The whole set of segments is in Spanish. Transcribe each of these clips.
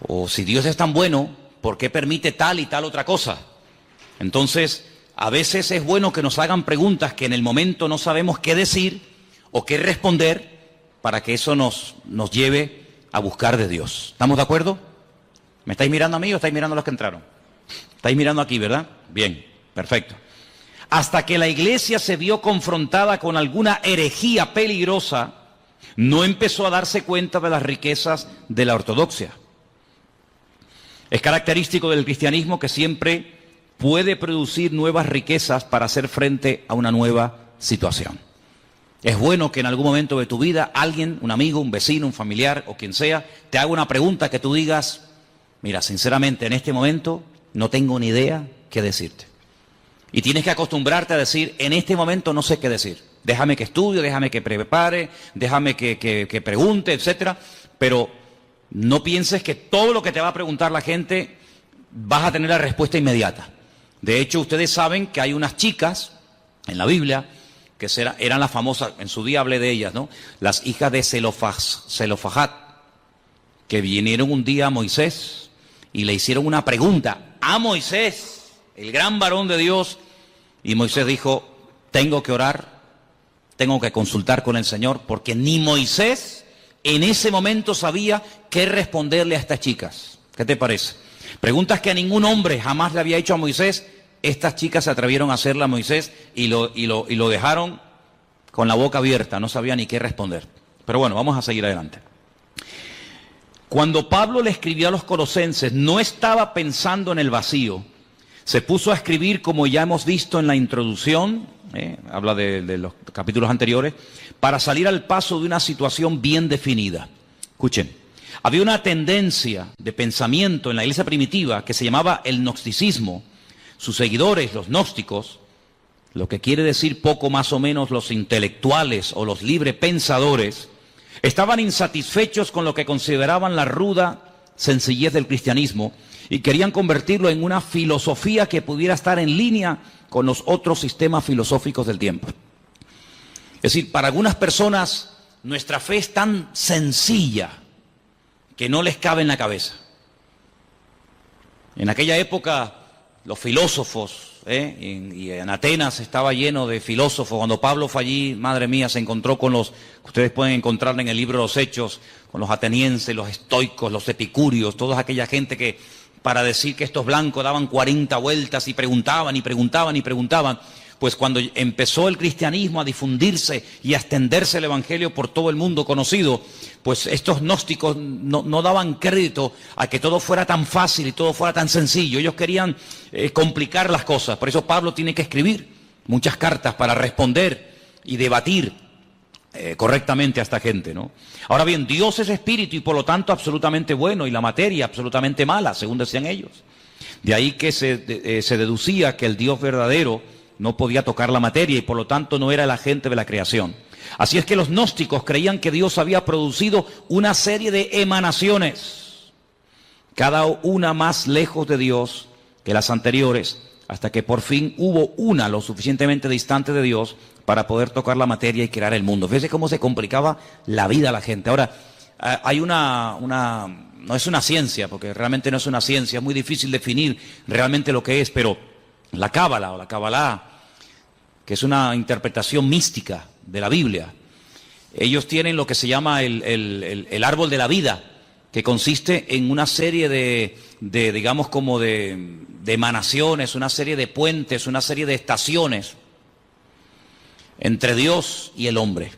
O si Dios es tan bueno, ¿por qué permite tal y tal otra cosa? Entonces, a veces es bueno que nos hagan preguntas que en el momento no sabemos qué decir o qué responder para que eso nos lleve a buscar de Dios. ¿Estamos de acuerdo? ¿Me estáis mirando a mí o estáis mirando a los que entraron? Estáis mirando aquí, ¿verdad? Bien, perfecto. Hasta que la iglesia se vio confrontada con alguna herejía peligrosa, no empezó a darse cuenta de las riquezas de la ortodoxia. Es característico del cristianismo que siempre puede producir nuevas riquezas para hacer frente a una nueva situación. Es bueno que en algún momento de tu vida alguien, un amigo, un vecino, un familiar o quien sea, te haga una pregunta que tú digas, mira, sinceramente en este momento no tengo ni idea qué decirte. Y tienes que acostumbrarte a decir, en este momento no sé qué decir. Déjame que estudie, déjame que prepare, déjame que pregunte, etcétera. Pero no pienses que todo lo que te va a preguntar la gente vas a tener la respuesta inmediata. De hecho, ustedes saben que hay unas chicas en la Biblia que eran las famosas, en su día hablé de ellas, ¿no? Las hijas de Zelofajat, que vinieron un día a Moisés y le hicieron una pregunta a Moisés, el gran varón de Dios, y Moisés dijo, tengo que orar, tengo que consultar con el Señor, porque ni Moisés en ese momento sabía qué responderle a estas chicas. ¿Qué te parece? Preguntas que a ningún hombre jamás le había hecho a Moisés. Estas chicas se atrevieron a hacerla a Moisés y lo dejaron con la boca abierta, no sabía ni qué responder. Pero bueno, vamos a seguir adelante. Cuando Pablo le escribió a los colosenses, no estaba pensando en el vacío. Se puso a escribir, como ya hemos visto en la introducción, habla de los capítulos anteriores, para salir al paso de una situación bien definida. Escuchen, había una tendencia de pensamiento en la iglesia primitiva que se llamaba el gnosticismo. Sus seguidores, los gnósticos, lo que quiere decir poco más o menos los intelectuales o los librepensadores, estaban insatisfechos con lo que consideraban la ruda sencillez del cristianismo y querían convertirlo en una filosofía que pudiera estar en línea con los otros sistemas filosóficos del tiempo. Es decir, para algunas personas nuestra fe es tan sencilla que no les cabe en la cabeza. En aquella época los filósofos, y en Atenas estaba lleno de filósofos. Cuando Pablo fue allí, madre mía, se encontró con los, ustedes pueden encontrar en el libro de los Hechos, con los atenienses, los estoicos, los epicúreos, toda aquella gente que para decir que estos blancos daban 40 vueltas y preguntaban y preguntaban y preguntaban. Pues cuando empezó el cristianismo a difundirse y a extenderse el evangelio por todo el mundo conocido, pues estos gnósticos no daban crédito a que todo fuera tan fácil y todo fuera tan sencillo. Ellos querían complicar las cosas. Por eso Pablo tiene que escribir muchas cartas para responder y debatir correctamente a esta gente, ¿no? Ahora bien, Dios es espíritu y por lo tanto absolutamente bueno y la materia absolutamente mala, según decían ellos. De ahí que se deducía que el Dios verdadero no podía tocar la materia y por lo tanto no era el agente de la creación. Así es que los gnósticos creían que Dios había producido una serie de emanaciones, cada una más lejos de Dios que las anteriores, hasta que por fin hubo una lo suficientemente distante de Dios para poder tocar la materia y crear el mundo. Fíjese cómo se complicaba la vida a la gente. Ahora, hay no es una ciencia, porque realmente no es una ciencia, es muy difícil definir realmente lo que es, pero la Cábala o la Kabbalah, que es una interpretación mística de la Biblia, ellos tienen lo que se llama el árbol de la vida, que consiste en una serie digamos como de emanaciones, una serie de puentes, una serie de estaciones entre Dios y el hombre.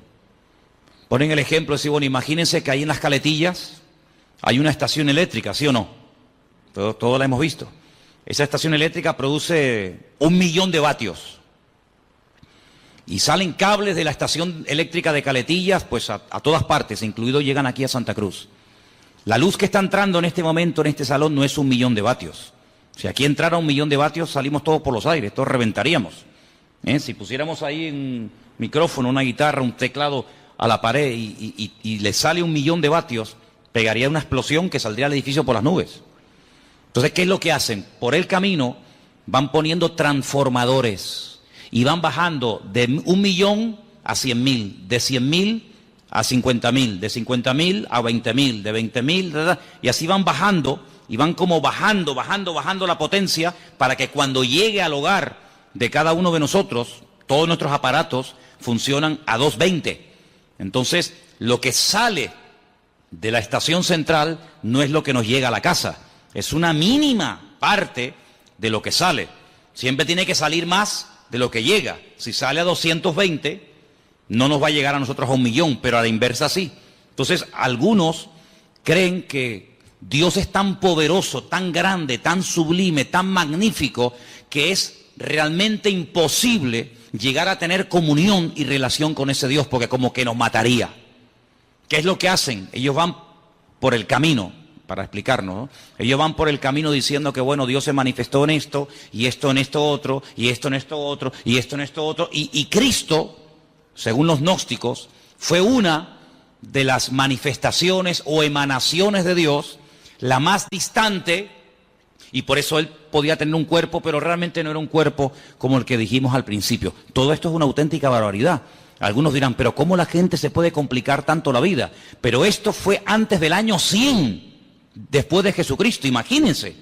Ponen el ejemplo, decir, bueno, imagínense que ahí en las Caletillas hay una estación eléctrica, ¿sí o no? Todo la hemos visto. Esa estación eléctrica produce 1 millón de vatios. Y salen cables de la estación eléctrica de Caletillas, pues a todas partes, incluido llegan aquí a Santa Cruz. La luz que está entrando en este momento en este salón no es 1 millón de vatios. Si aquí entrara 1 millón de vatios, salimos todos por los aires, todos reventaríamos. Si pusiéramos ahí un micrófono, una guitarra, un teclado a la pared y le sale 1 millón de vatios, pegaría una explosión que saldría al edificio por las nubes. Entonces, ¿qué es lo que hacen? Por el camino van poniendo transformadores y van bajando de 1 millón a 100.000, de 100.000 a 50.000, de 50.000 a 20.000, de 20.000, ¿verdad? Y así van bajando, y van como bajando la potencia para que cuando llegue al hogar de cada uno de nosotros, todos nuestros aparatos funcionan a 220. Entonces, lo que sale de la estación central no es lo que nos llega a la casa, es una mínima parte de lo que sale. Siempre tiene que salir más de lo que llega. Si sale a 220, no nos va a llegar a nosotros a 1.000.000, pero a la inversa sí. Entonces, algunos creen que Dios es tan poderoso, tan grande, tan sublime, tan magnífico, que es realmente imposible llegar a tener comunión y relación con ese Dios, porque como que nos mataría. ¿Qué es lo que hacen? Ellos van por el camino, para explicarnos, ¿no? Ellos van por el camino diciendo que, bueno, Dios se manifestó en esto, y esto en esto otro, y esto en esto otro, y esto en esto otro, y Cristo, según los gnósticos, fue una de las manifestaciones o emanaciones de Dios, la más distante, y por eso Él podía tener un cuerpo, pero realmente no era un cuerpo como el que dijimos al principio. Todo esto es una auténtica barbaridad. Algunos dirán, pero ¿cómo la gente se puede complicar tanto la vida? Pero esto fue antes del año 100, después de Jesucristo. Imagínense,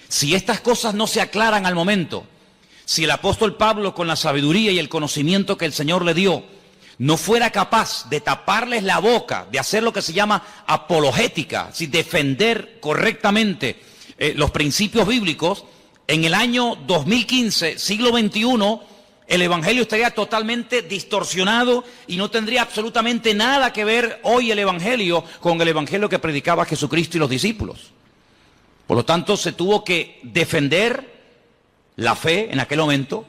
si estas cosas no se aclaran al momento, si el apóstol Pablo, con la sabiduría y el conocimiento que el Señor le dio, no fuera capaz de taparles la boca, de hacer lo que se llama apologética, si defender correctamente los principios bíblicos, en el año 2015, siglo XXI, el Evangelio estaría totalmente distorsionado y no tendría absolutamente nada que ver hoy el Evangelio con el Evangelio que predicaba Jesucristo y los discípulos. Por lo tanto, se tuvo que defender la fe en aquel momento,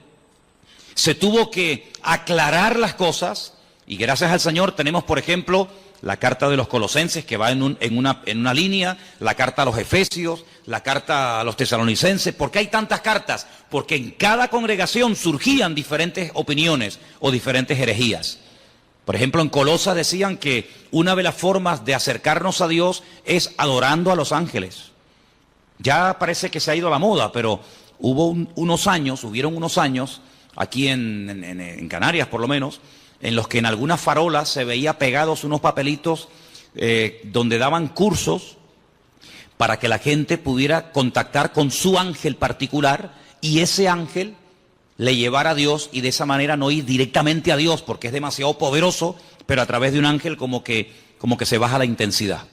se tuvo que aclarar las cosas, y gracias al Señor tenemos, por ejemplo, la carta de los Colosenses, que va en una línea, la carta a los Efesios, la carta a los Tesalonicenses. ¿Por qué hay tantas cartas? Porque en cada congregación surgían diferentes opiniones o diferentes herejías. Por ejemplo, en Colosas decían que una de las formas de acercarnos a Dios es adorando a los ángeles. Ya parece que se ha ido a la moda, pero hubieron unos años, aquí en Canarias por lo menos, en los que en algunas farolas se veía pegados unos papelitos donde daban cursos para que la gente pudiera contactar con su ángel particular y ese ángel le llevara a Dios, y de esa manera no ir directamente a Dios porque es demasiado poderoso, pero a través de un ángel como que se baja la intensidad.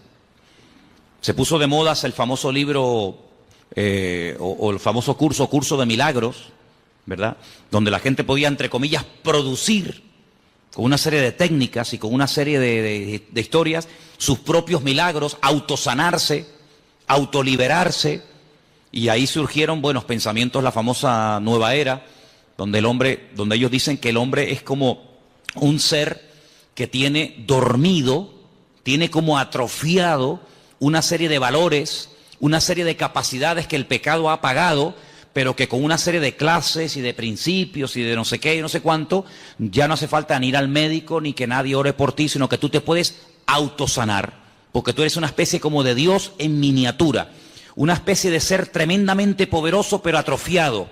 Se puso de moda el famoso libro o el famoso curso de milagros, ¿verdad? Donde la gente podía, entre comillas, producir con una serie de técnicas y con una serie de historias sus propios milagros, autosanarse, autoliberarse, y ahí surgieron buenos pensamientos, la famosa nueva era, donde ellos dicen que el hombre es como un ser que tiene dormido, tiene como atrofiado una serie de valores, una serie de capacidades que el pecado ha apagado, pero que con una serie de clases y de principios y de no sé qué y no sé cuánto, ya no hace falta ni ir al médico ni que nadie ore por ti, sino que tú te puedes autosanar, porque tú eres una especie como de Dios en miniatura, una especie de ser tremendamente poderoso pero atrofiado,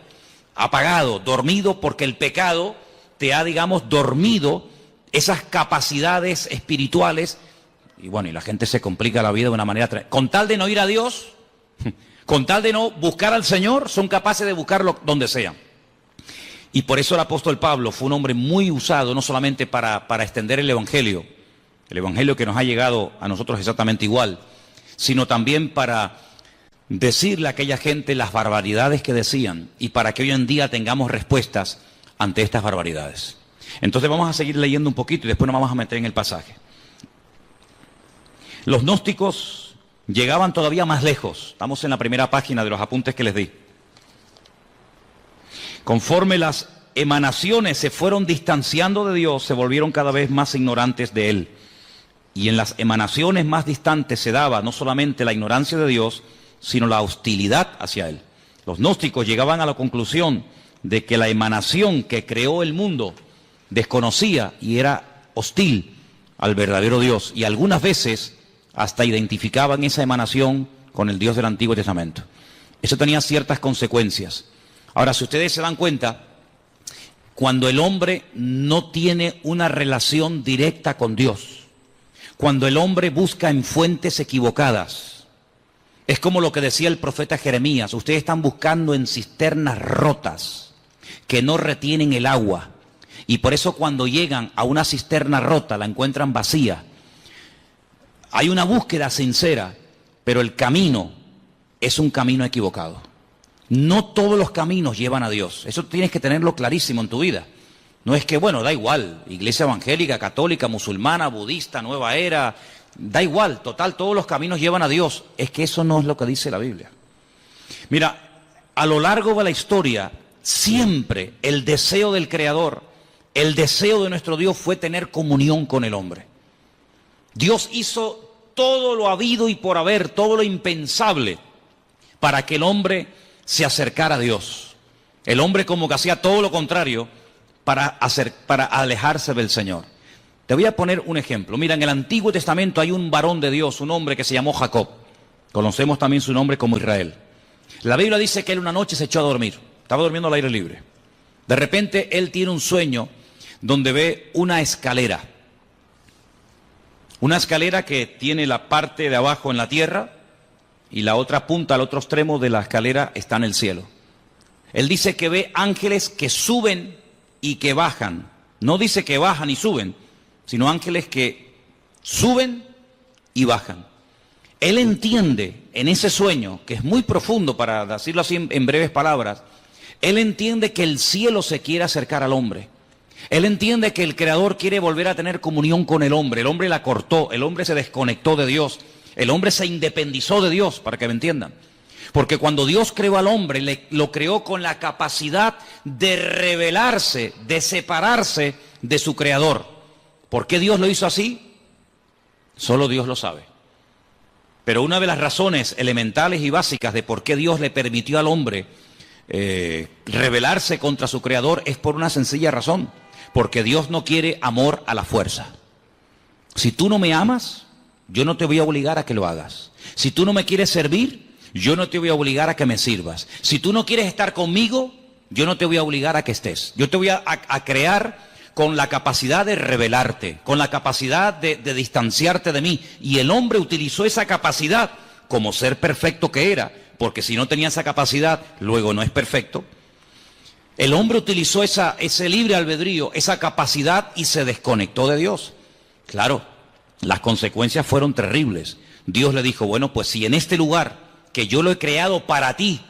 apagado, dormido, porque el pecado te ha, digamos, dormido esas capacidades espirituales. Y bueno, y la gente se complica la vida de una manera con tal de no ir a Dios, con tal de no buscar al Señor, son capaces de buscarlo donde sea. Y por eso el apóstol Pablo fue un hombre muy usado, no solamente para extender el Evangelio que nos ha llegado a nosotros exactamente igual, sino también para decirle a aquella gente las barbaridades que decían y para que hoy en día tengamos respuestas ante estas barbaridades. Entonces vamos a seguir leyendo un poquito y después nos vamos a meter en el pasaje. Los gnósticos llegaban todavía más lejos. Estamos en la primera página de los apuntes que les di. Conforme las emanaciones se fueron distanciando de Dios, se volvieron cada vez más ignorantes de Él. Y en las emanaciones más distantes se daba no solamente la ignorancia de Dios, sino la hostilidad hacia Él. Los gnósticos llegaban a la conclusión de que la emanación que creó el mundo desconocía y era hostil al verdadero Dios, y algunas veces hasta identificaban esa emanación con el Dios del Antiguo Testamento. Eso tenía ciertas consecuencias. Ahora, si ustedes se dan cuenta, cuando el hombre no tiene una relación directa con Dios, cuando el hombre busca en fuentes equivocadas. Es como lo que decía el profeta Jeremías: ustedes están buscando en cisternas rotas que no retienen el agua, y por eso cuando llegan a una cisterna rota la encuentran vacía. Hay una búsqueda sincera, pero el camino es un camino equivocado. No todos los caminos llevan a Dios. Eso tienes que tenerlo clarísimo en tu vida. No es que, bueno, da igual, iglesia evangélica, católica, musulmana, budista, nueva era, da igual, total, todos los caminos llevan a Dios. Es que eso no es lo que dice la Biblia. Mira, a lo largo de la historia, siempre el deseo del Creador, el deseo de nuestro Dios fue tener comunión con el hombre. Dios hizo todo lo habido y por haber, todo lo impensable, para que el hombre se acercara a Dios. El hombre como que hacía todo lo contrario para alejarse del Señor. Te voy a poner un ejemplo. Mira, en el Antiguo Testamento hay un varón de Dios, un hombre que se llamó Jacob. Conocemos también su nombre como Israel. La Biblia dice que él una noche se echó a dormir. Estaba durmiendo al aire libre. De repente él tiene un sueño donde ve una escalera. Una escalera que tiene la parte de abajo en la tierra y la otra punta, al otro extremo de la escalera está en el cielo. Él dice que ve ángeles que suben y que bajan. No dice que bajan y suben, sino ángeles que suben y bajan. Él entiende en ese sueño, que es muy profundo para decirlo así en breves palabras, él entiende que el cielo se quiere acercar al hombre. Él entiende que el Creador quiere volver a tener comunión con el hombre la cortó, el hombre se desconectó de Dios, el hombre se independizó de Dios, para que me entiendan. Porque cuando Dios creó al hombre, lo creó con la capacidad de rebelarse, de separarse de su Creador. ¿Por qué Dios lo hizo así? Solo Dios lo sabe. Pero una de las razones elementales y básicas de por qué Dios le permitió al hombre rebelarse contra su Creador es por una sencilla razón. Porque Dios no quiere amor a la fuerza. Si tú no me amas, yo no te voy a obligar a que lo hagas. Si tú no me quieres servir, yo no te voy a obligar a que me sirvas. Si tú no quieres estar conmigo, yo no te voy a obligar a que estés. Yo te voy a crear con la capacidad de rebelarte, con la capacidad de distanciarte de mí. Y el hombre utilizó esa capacidad como ser perfecto que era, porque si no tenía esa capacidad, luego no es perfecto. El hombre utilizó ese libre albedrío, esa capacidad y se desconectó de Dios. Claro, las consecuencias fueron terribles. Dios le dijo, bueno, pues si en este lugar que yo lo he creado para ti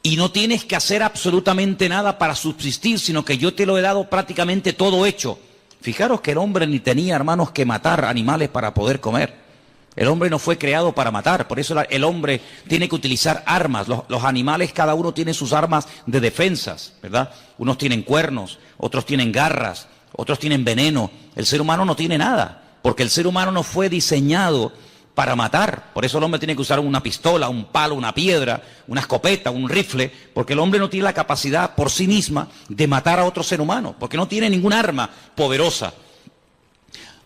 y no tienes que hacer absolutamente nada para subsistir, sino que yo te lo he dado prácticamente todo hecho. Fijaros que el hombre ni tenía, hermanos, que matar animales para poder comer. El hombre no fue creado para matar, por eso el hombre tiene que utilizar armas. Los animales, cada uno tiene sus armas de defensas, ¿verdad? Unos tienen cuernos, otros tienen garras, otros tienen veneno. El ser humano no tiene nada, porque el ser humano no fue diseñado para matar. Por eso el hombre tiene que usar una pistola, un palo, una piedra, una escopeta, un rifle, porque el hombre no tiene la capacidad por sí misma de matar a otro ser humano, porque no tiene ninguna arma poderosa.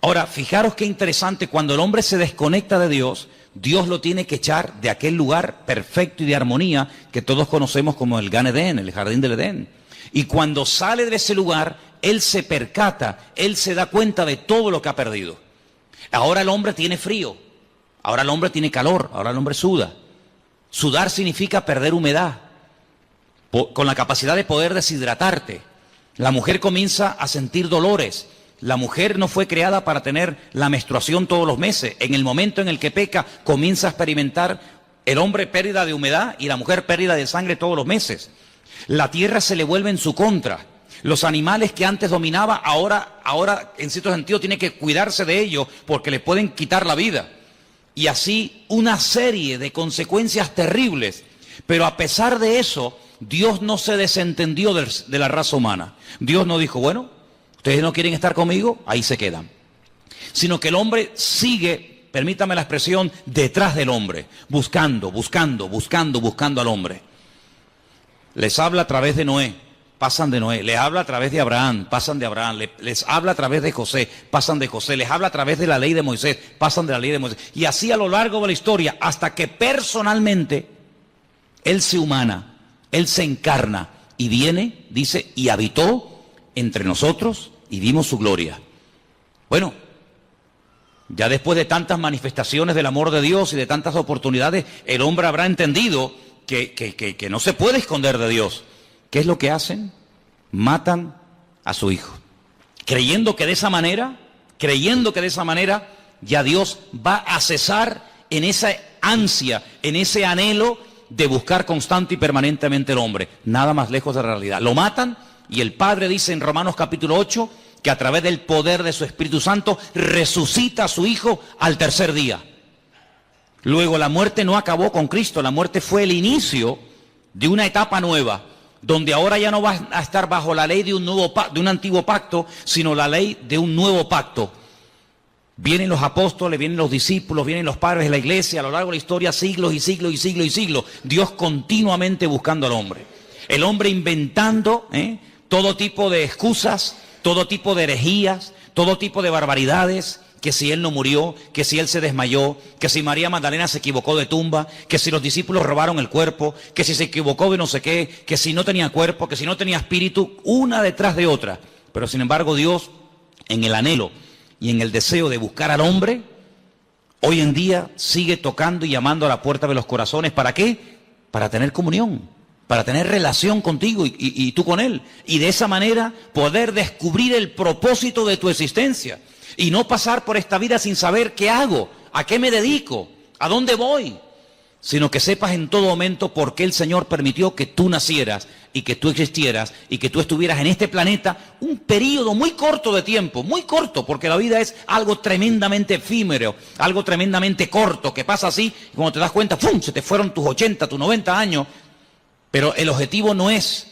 Ahora, fijaros qué interesante, cuando el hombre se desconecta de Dios, Dios lo tiene que echar de aquel lugar perfecto y de armonía que todos conocemos como el Gan Edén, el jardín del Edén. Y cuando sale de ese lugar, él se percata, él se da cuenta de todo lo que ha perdido. Ahora el hombre tiene frío, ahora el hombre tiene calor, ahora el hombre suda. Sudar significa perder humedad, con la capacidad de poder deshidratarte. La mujer comienza a sentir dolores. La mujer no fue creada para tener la menstruación todos los meses. En el momento en el que peca, comienza a experimentar el hombre pérdida de humedad y la mujer pérdida de sangre todos los meses. La tierra se le vuelve en su contra. Los animales que antes dominaba, ahora en cierto sentido tiene que cuidarse de ellos porque le pueden quitar la vida. Y así una serie de consecuencias terribles. Pero a pesar de eso, Dios no se desentendió de la raza humana. Dios no dijo, bueno, ustedes no quieren estar conmigo, ahí se quedan. Sino que el hombre sigue, permítame la expresión, detrás del hombre, buscando al hombre. Les habla a través de Noé, pasan de Noé. Les habla a través de Abraham, pasan de Abraham. Les habla a través de José, pasan de José. Les habla a través de la ley de Moisés, pasan de la ley de Moisés. Y así a lo largo de la historia, hasta que personalmente Él se humana, Él se encarna y viene, dice, y habitó entre nosotros y vimos su gloria. Bueno, Ya después de tantas manifestaciones del amor de Dios y de tantas oportunidades, el hombre habrá entendido que no se puede esconder de Dios. ¿Qué es lo que hacen? Matan a su hijo, creyendo que de esa manera ya Dios va a cesar en esa ansia, en ese anhelo de buscar constante y permanentemente el hombre. Nada más lejos de la realidad. Lo matan y el Padre dice en Romanos capítulo 8 que a través del poder de su Espíritu Santo resucita a su Hijo al tercer día. Luego la muerte no acabó con Cristo, la muerte fue el inicio de una etapa nueva, donde ahora ya no va a estar bajo la ley de un antiguo pacto, sino la ley de un nuevo pacto. Vienen los apóstoles, vienen los discípulos, vienen los padres de la iglesia, a lo largo de la historia, siglos y siglos y siglos y siglos. Dios continuamente buscando al hombre. El hombre inventando todo tipo de excusas, todo tipo de herejías, todo tipo de barbaridades, que si él no murió, que si él se desmayó, que si María Magdalena se equivocó de tumba, que si los discípulos robaron el cuerpo, que si se equivocó de no sé qué, que si no tenía cuerpo, que si no tenía espíritu, una detrás de otra. Pero sin embargo Dios, en el anhelo y en el deseo de buscar al hombre, hoy en día sigue tocando y llamando a la puerta de los corazones. ¿Para qué? Para tener comunión, para tener relación contigo y tú con Él. Y de esa manera poder descubrir el propósito de tu existencia. Y no pasar por esta vida sin saber qué hago, a qué me dedico, a dónde voy. Sino que sepas en todo momento por qué el Señor permitió que tú nacieras y que tú existieras y que tú estuvieras en este planeta un periodo muy corto de tiempo, muy corto, porque la vida es algo tremendamente efímero, algo tremendamente corto, que pasa así, y cuando te das cuenta, ¡pum!, se te fueron tus 80, tus 90 años. Pero el objetivo no es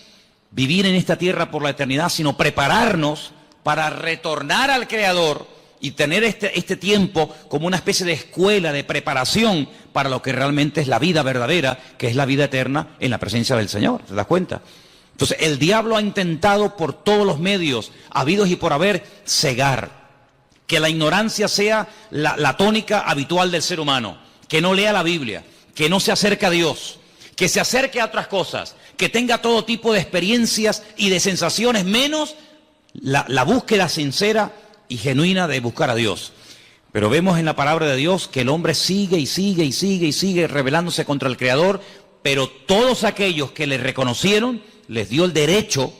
vivir en esta tierra por la eternidad, sino prepararnos para retornar al Creador y tener este tiempo como una especie de escuela, de preparación para lo que realmente es la vida verdadera, que es la vida eterna en la presencia del Señor. ¿Te das cuenta? Entonces, el diablo ha intentado por todos los medios, habidos y por haber, cegar. Que la ignorancia sea la tónica habitual del ser humano. Que no lea la Biblia, que no se acerque a Dios, que se acerque a otras cosas, que tenga todo tipo de experiencias y de sensaciones, menos la búsqueda sincera y genuina de buscar a Dios. Pero vemos en la palabra de Dios que el hombre sigue y sigue y sigue y sigue rebelándose contra el Creador, pero todos aquellos que le reconocieron, les dio el derecho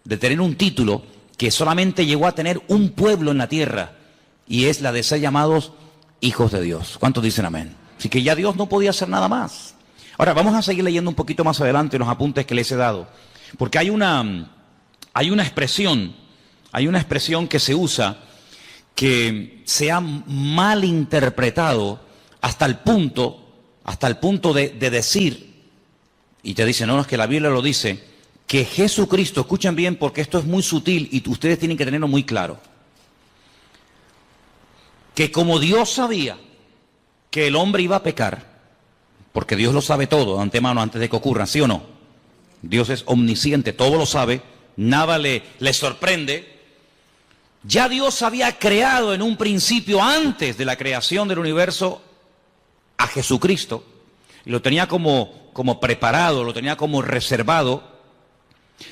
de tener un título que solamente llegó a tener un pueblo en la tierra, y es la de ser llamados hijos de Dios. ¿Cuántos dicen amén? Así que ya Dios no podía hacer nada más. Ahora, vamos a seguir leyendo un poquito más adelante los apuntes que les he dado, porque hay una expresión que se usa que se ha mal interpretado hasta el punto de decir, y te dicen, no, es que la Biblia lo dice, que Jesucristo, escuchen bien porque esto es muy sutil y ustedes tienen que tenerlo muy claro, que como Dios sabía que el hombre iba a pecar, porque Dios lo sabe todo de antemano antes de que ocurra, ¿sí o no? Dios es omnisciente, todo lo sabe, nada le sorprende. Ya Dios había creado en un principio, antes de la creación del universo, a Jesucristo, y lo tenía como preparado, lo tenía como reservado,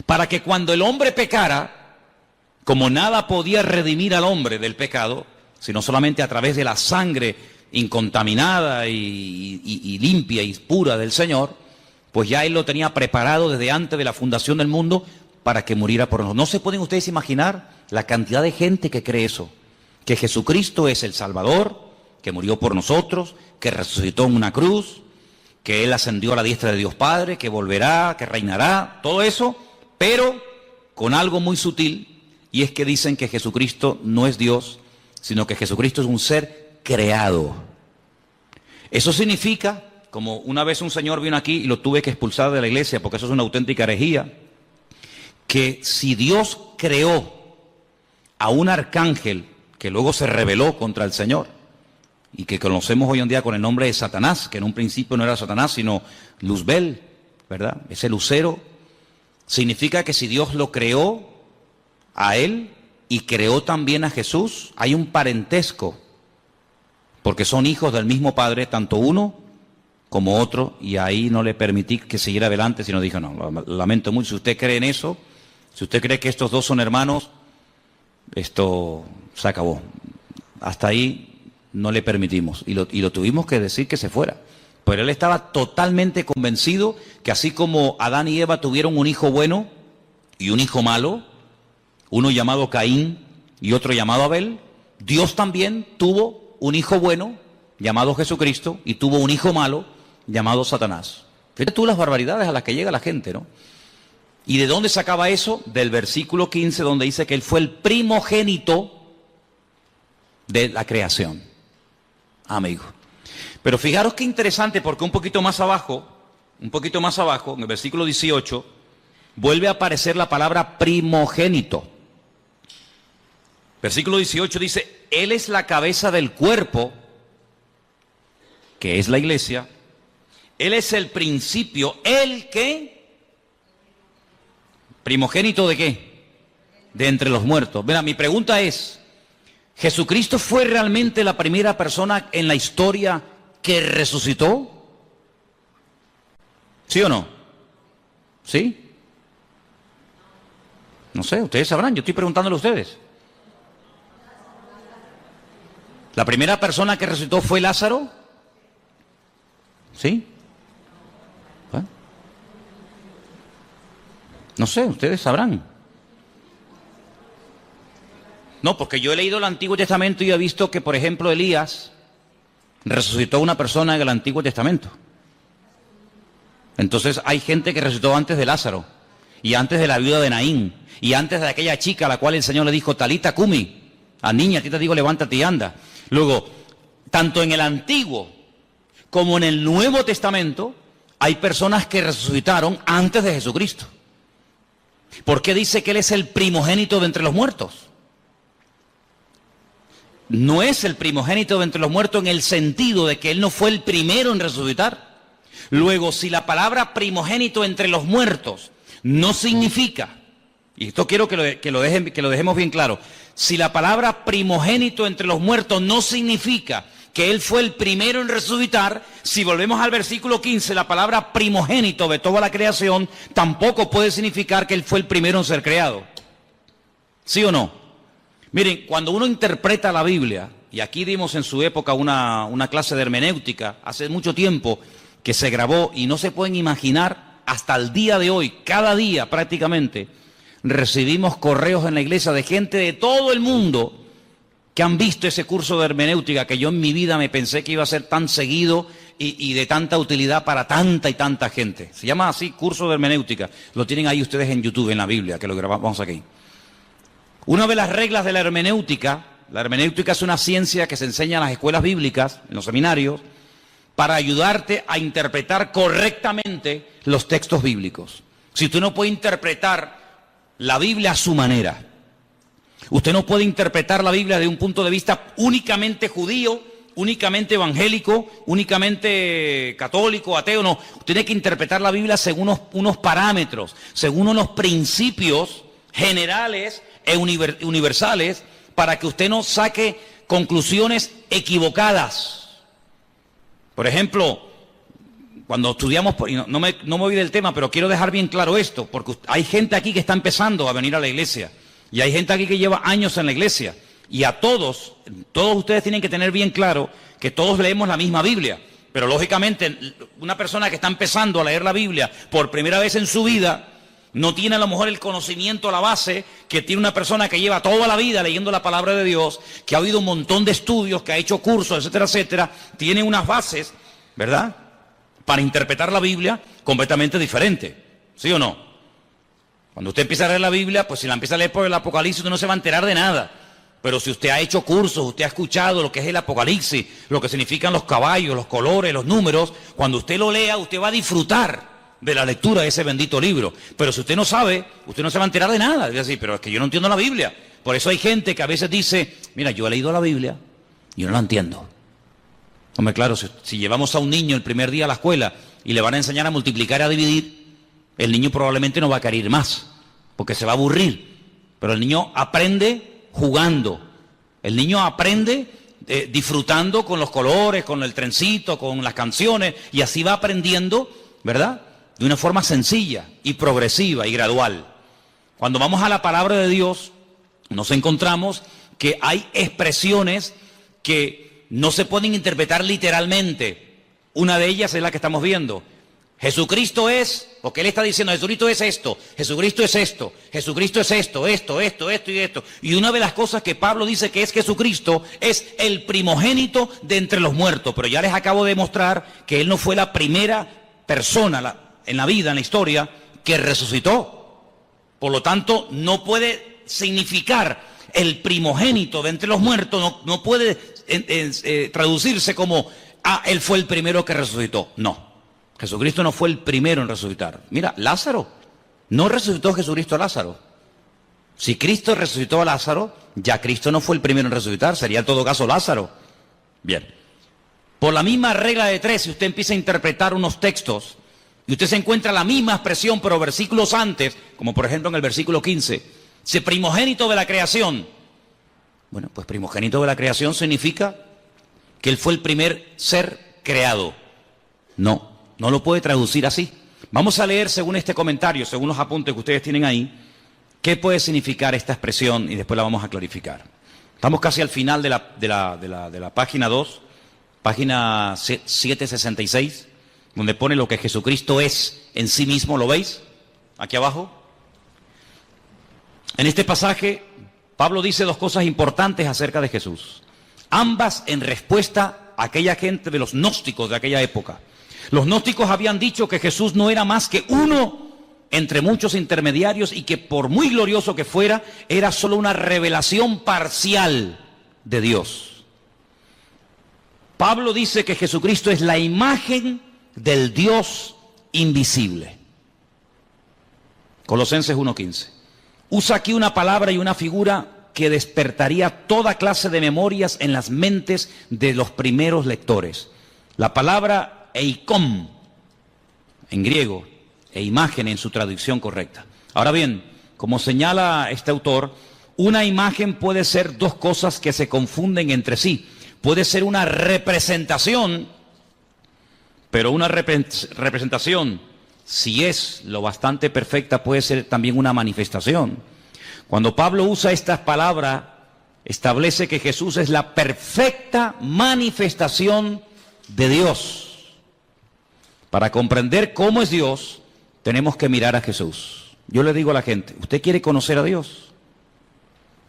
para que cuando el hombre pecara, como nada podía redimir al hombre del pecado, sino solamente a través de la sangre incontaminada y limpia y pura del Señor, pues ya Él lo tenía preparado desde antes de la fundación del mundo para que muriera por nosotros. ¿No se pueden ustedes imaginar la cantidad de gente que cree eso? Que Jesucristo es el Salvador, que murió por nosotros, que resucitó en una cruz, que Él ascendió a la diestra de Dios Padre, que volverá, que reinará, todo eso, pero con algo muy sutil, y es que dicen que Jesucristo no es Dios, sino que Jesucristo es un ser creado. Eso significa, como una vez un señor vino aquí y lo tuve que expulsar de la iglesia, porque eso es una auténtica herejía, que si Dios creó a un arcángel que luego se rebeló contra el Señor y que conocemos hoy en día con el nombre de Satanás, que en un principio no era Satanás sino Luzbel, ¿verdad? Ese lucero, significa que si Dios lo creó a él y creó también a Jesús, hay un parentesco, porque son hijos del mismo Padre, tanto uno como otro, y ahí no le permití que siguiera adelante, sino dije, no, lamento mucho, si usted cree en eso, si usted cree que estos dos son hermanos, esto se acabó. Hasta ahí no le permitimos. Y lo tuvimos que decir que se fuera. Pero él estaba totalmente convencido que así como Adán y Eva tuvieron un hijo bueno y un hijo malo, uno llamado Caín y otro llamado Abel, Dios también tuvo un hijo bueno llamado Jesucristo y tuvo un hijo malo llamado Satanás. Fíjate tú las barbaridades a las que llega la gente, ¿no? ¿Y de dónde sacaba eso? Del versículo 15, donde dice que él fue el primogénito de la creación. Amigo. Pero fijaros qué interesante, porque un poquito más abajo, en el versículo 18, vuelve a aparecer la palabra primogénito. Versículo 18 dice, Él es la cabeza del cuerpo, que es la iglesia. Él es el principio, ¿el qué? ¿Primogénito de qué? De entre los muertos. Mira, mi pregunta es, ¿Jesucristo fue realmente la primera persona en la historia que resucitó? ¿Sí o no? ¿Sí? No sé, ustedes sabrán, yo estoy preguntándole a ustedes. ¿La primera persona que resucitó fue Lázaro? ¿Sí? ¿Eh? No sé, ustedes sabrán. No, porque yo he leído el Antiguo Testamento y he visto que, por ejemplo, Elías resucitó a una persona en el Antiguo Testamento. Entonces hay gente que resucitó antes de Lázaro, y antes de la viuda de Naín, y antes de aquella chica a la cual el Señor le dijo, Talita Cumi, a niña, a ti te digo, levántate y anda. Luego, tanto en el Antiguo como en el Nuevo Testamento, hay personas que resucitaron antes de Jesucristo. ¿Por qué dice que Él es el primogénito de entre los muertos? No es el primogénito de entre los muertos en el sentido de que Él no fue el primero en resucitar. Luego, si la palabra primogénito entre los muertos no significa, y esto quiero que lo dejemos bien claro, si la palabra primogénito entre los muertos no significa que Él fue el primero en resucitar, si volvemos al versículo 15, la palabra primogénito de toda la creación tampoco puede significar que Él fue el primero en ser creado. ¿Sí o no? Miren, cuando uno interpreta la Biblia, y aquí dimos en su época una clase de hermenéutica, hace mucho tiempo que se grabó y no se pueden imaginar, hasta el día de hoy, cada día prácticamente, recibimos correos en la iglesia de gente de todo el mundo que han visto ese curso de hermenéutica que yo en mi vida me pensé que iba a ser tan seguido y de tanta utilidad para tanta y tanta gente. Se llama así, curso de hermenéutica. Lo tienen ahí ustedes en YouTube, en la Biblia, que lo grabamos aquí. Una de las reglas de la hermenéutica es una ciencia que se enseña en las escuelas bíblicas, en los seminarios, para ayudarte a interpretar correctamente los textos bíblicos. Si usted no puede interpretar la Biblia a su manera, usted no puede interpretar la Biblia de un punto de vista únicamente judío, únicamente evangélico, únicamente católico, ateo, no. Usted tiene que interpretar la Biblia según unos parámetros, según unos principios generales e universales, para que usted no saque conclusiones equivocadas. Por ejemplo, cuando estudiamos, no me voy del tema, pero quiero dejar bien claro esto, porque hay gente aquí que está empezando a venir a la iglesia, y hay gente aquí que lleva años en la iglesia, y a todos ustedes tienen que tener bien claro que todos leemos la misma Biblia, pero lógicamente una persona que está empezando a leer la Biblia por primera vez en su vida, no tiene a lo mejor el conocimiento, la base que tiene una persona que lleva toda la vida leyendo la palabra de Dios, que ha oído un montón de estudios, que ha hecho cursos, etcétera, etcétera. Tiene unas bases, ¿verdad?, para interpretar la Biblia completamente diferente. ¿Sí o no? Cuando usted empieza a leer la Biblia, pues si la empieza a leer por el Apocalipsis, usted no se va a enterar de nada. Pero si usted ha hecho cursos, usted ha escuchado lo que es el Apocalipsis, lo que significan los caballos, los colores, los números, cuando usted lo lea, usted va a disfrutar de la lectura de ese bendito libro. Pero si usted no sabe, usted no se va a enterar de nada. Es decir, pero es que yo no entiendo la Biblia. Por eso hay gente que a veces dice, mira, yo he leído la Biblia y yo no la entiendo. Hombre, claro, si llevamos a un niño el primer día a la escuela y le van a enseñar a multiplicar y a dividir, el niño probablemente no va a querer más, porque se va a aburrir. Pero el niño aprende jugando. El niño aprende disfrutando con los colores, con el trencito, con las canciones, y así va aprendiendo, ¿verdad?, de una forma sencilla y progresiva y gradual. Cuando vamos a la palabra de Dios, nos encontramos que hay expresiones que no se pueden interpretar literalmente. Una de ellas es la que estamos viendo. Jesucristo es, porque él está diciendo, Jesucristo es esto, Jesucristo es esto, Jesucristo es esto y esto. Y una de las cosas que Pablo dice que es Jesucristo es el primogénito de entre los muertos. Pero ya les acabo de mostrar que él no fue la primera persona en la vida, en la historia, que resucitó. Por lo tanto, no puede significar el primogénito de entre los muertos, no puede traducirse como, él fue el primero que resucitó. No. Jesucristo no fue el primero en resucitar. Mira, Lázaro, no resucitó Jesucristo a Lázaro. Si Cristo resucitó a Lázaro, ya Cristo no fue el primero en resucitar, sería en todo caso Lázaro. Bien, por la misma regla de tres, si usted empieza a interpretar unos textos, y usted se encuentra la misma expresión, pero versículos antes, como por ejemplo en el versículo 15, dice primogénito de la creación. Bueno, pues primogénito de la creación significa que él fue el primer ser creado. No lo puede traducir así. Vamos a leer según este comentario, según los apuntes que ustedes tienen ahí, qué puede significar esta expresión y después la vamos a clarificar. Estamos casi al final de la página 2, página 766, donde pone lo que Jesucristo es en sí mismo, ¿lo veis? Aquí abajo. En este pasaje, Pablo dice dos cosas importantes acerca de Jesús, ambas en respuesta a aquella gente de los gnósticos de aquella época. Los gnósticos habían dicho que Jesús no era más que uno entre muchos intermediarios y que por muy glorioso que fuera, era solo una revelación parcial de Dios. Pablo dice que Jesucristo es la imagen del Dios invisible. Colosenses 1:15. Usa aquí una palabra y una figura que despertaría toda clase de memorias en las mentes de los primeros lectores. La palabra eikon, en griego, e imagen en su traducción correcta. Ahora bien, como señala este autor, una imagen puede ser dos cosas que se confunden entre sí. Puede ser una representación, pero una representación, si es lo bastante perfecta, puede ser también una manifestación. Cuando Pablo usa estas palabras, establece que Jesús es la perfecta manifestación de Dios. Para comprender cómo es Dios, tenemos que mirar a Jesús. Yo le digo a la gente, ¿usted quiere conocer a Dios?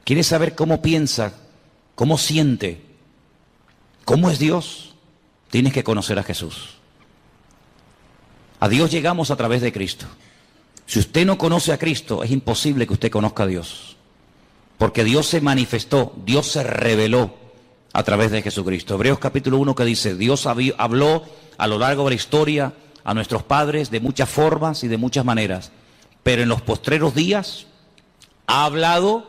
¿Quiere saber cómo piensa, cómo siente, cómo es Dios? Tienes que conocer a Jesús. A Dios llegamos a través de Cristo. Si usted no conoce a Cristo, es imposible que usted conozca a Dios. Porque Dios se manifestó, Dios se reveló a través de Jesucristo. Hebreos capítulo 1 que dice, Dios habló a lo largo de la historia a nuestros padres de muchas formas y de muchas maneras, pero en los postreros días ha hablado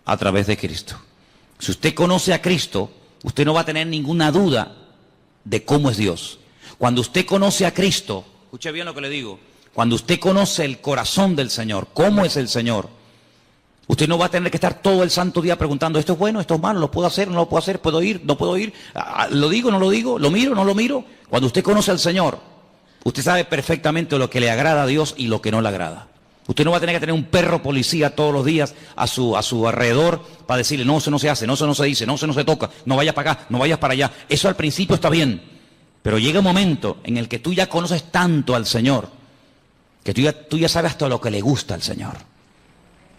a través de Cristo. Si usted conoce a Cristo, usted no va a tener ninguna duda de cómo es Dios. Cuando usted conoce a Cristo, escuche bien lo que le digo, cuando usted conoce el corazón del Señor, cómo es el Señor, usted no va a tener que estar todo el santo día preguntando, esto es bueno, esto es malo, lo puedo hacer, no lo puedo hacer, puedo ir, no puedo ir, lo digo, no lo digo, lo miro, no lo miro. Cuando usted conoce al Señor, usted sabe perfectamente lo que le agrada a Dios y lo que no le agrada. Usted no va a tener que tener un perro policía todos los días a su alrededor para decirle, no, eso no se hace, no, eso no se dice, no, eso no se toca, no vayas para acá, no vayas para allá. Eso al principio está bien, pero llega un momento en el que tú ya conoces tanto al Señor, que tú ya sabes hasta lo que le gusta al Señor.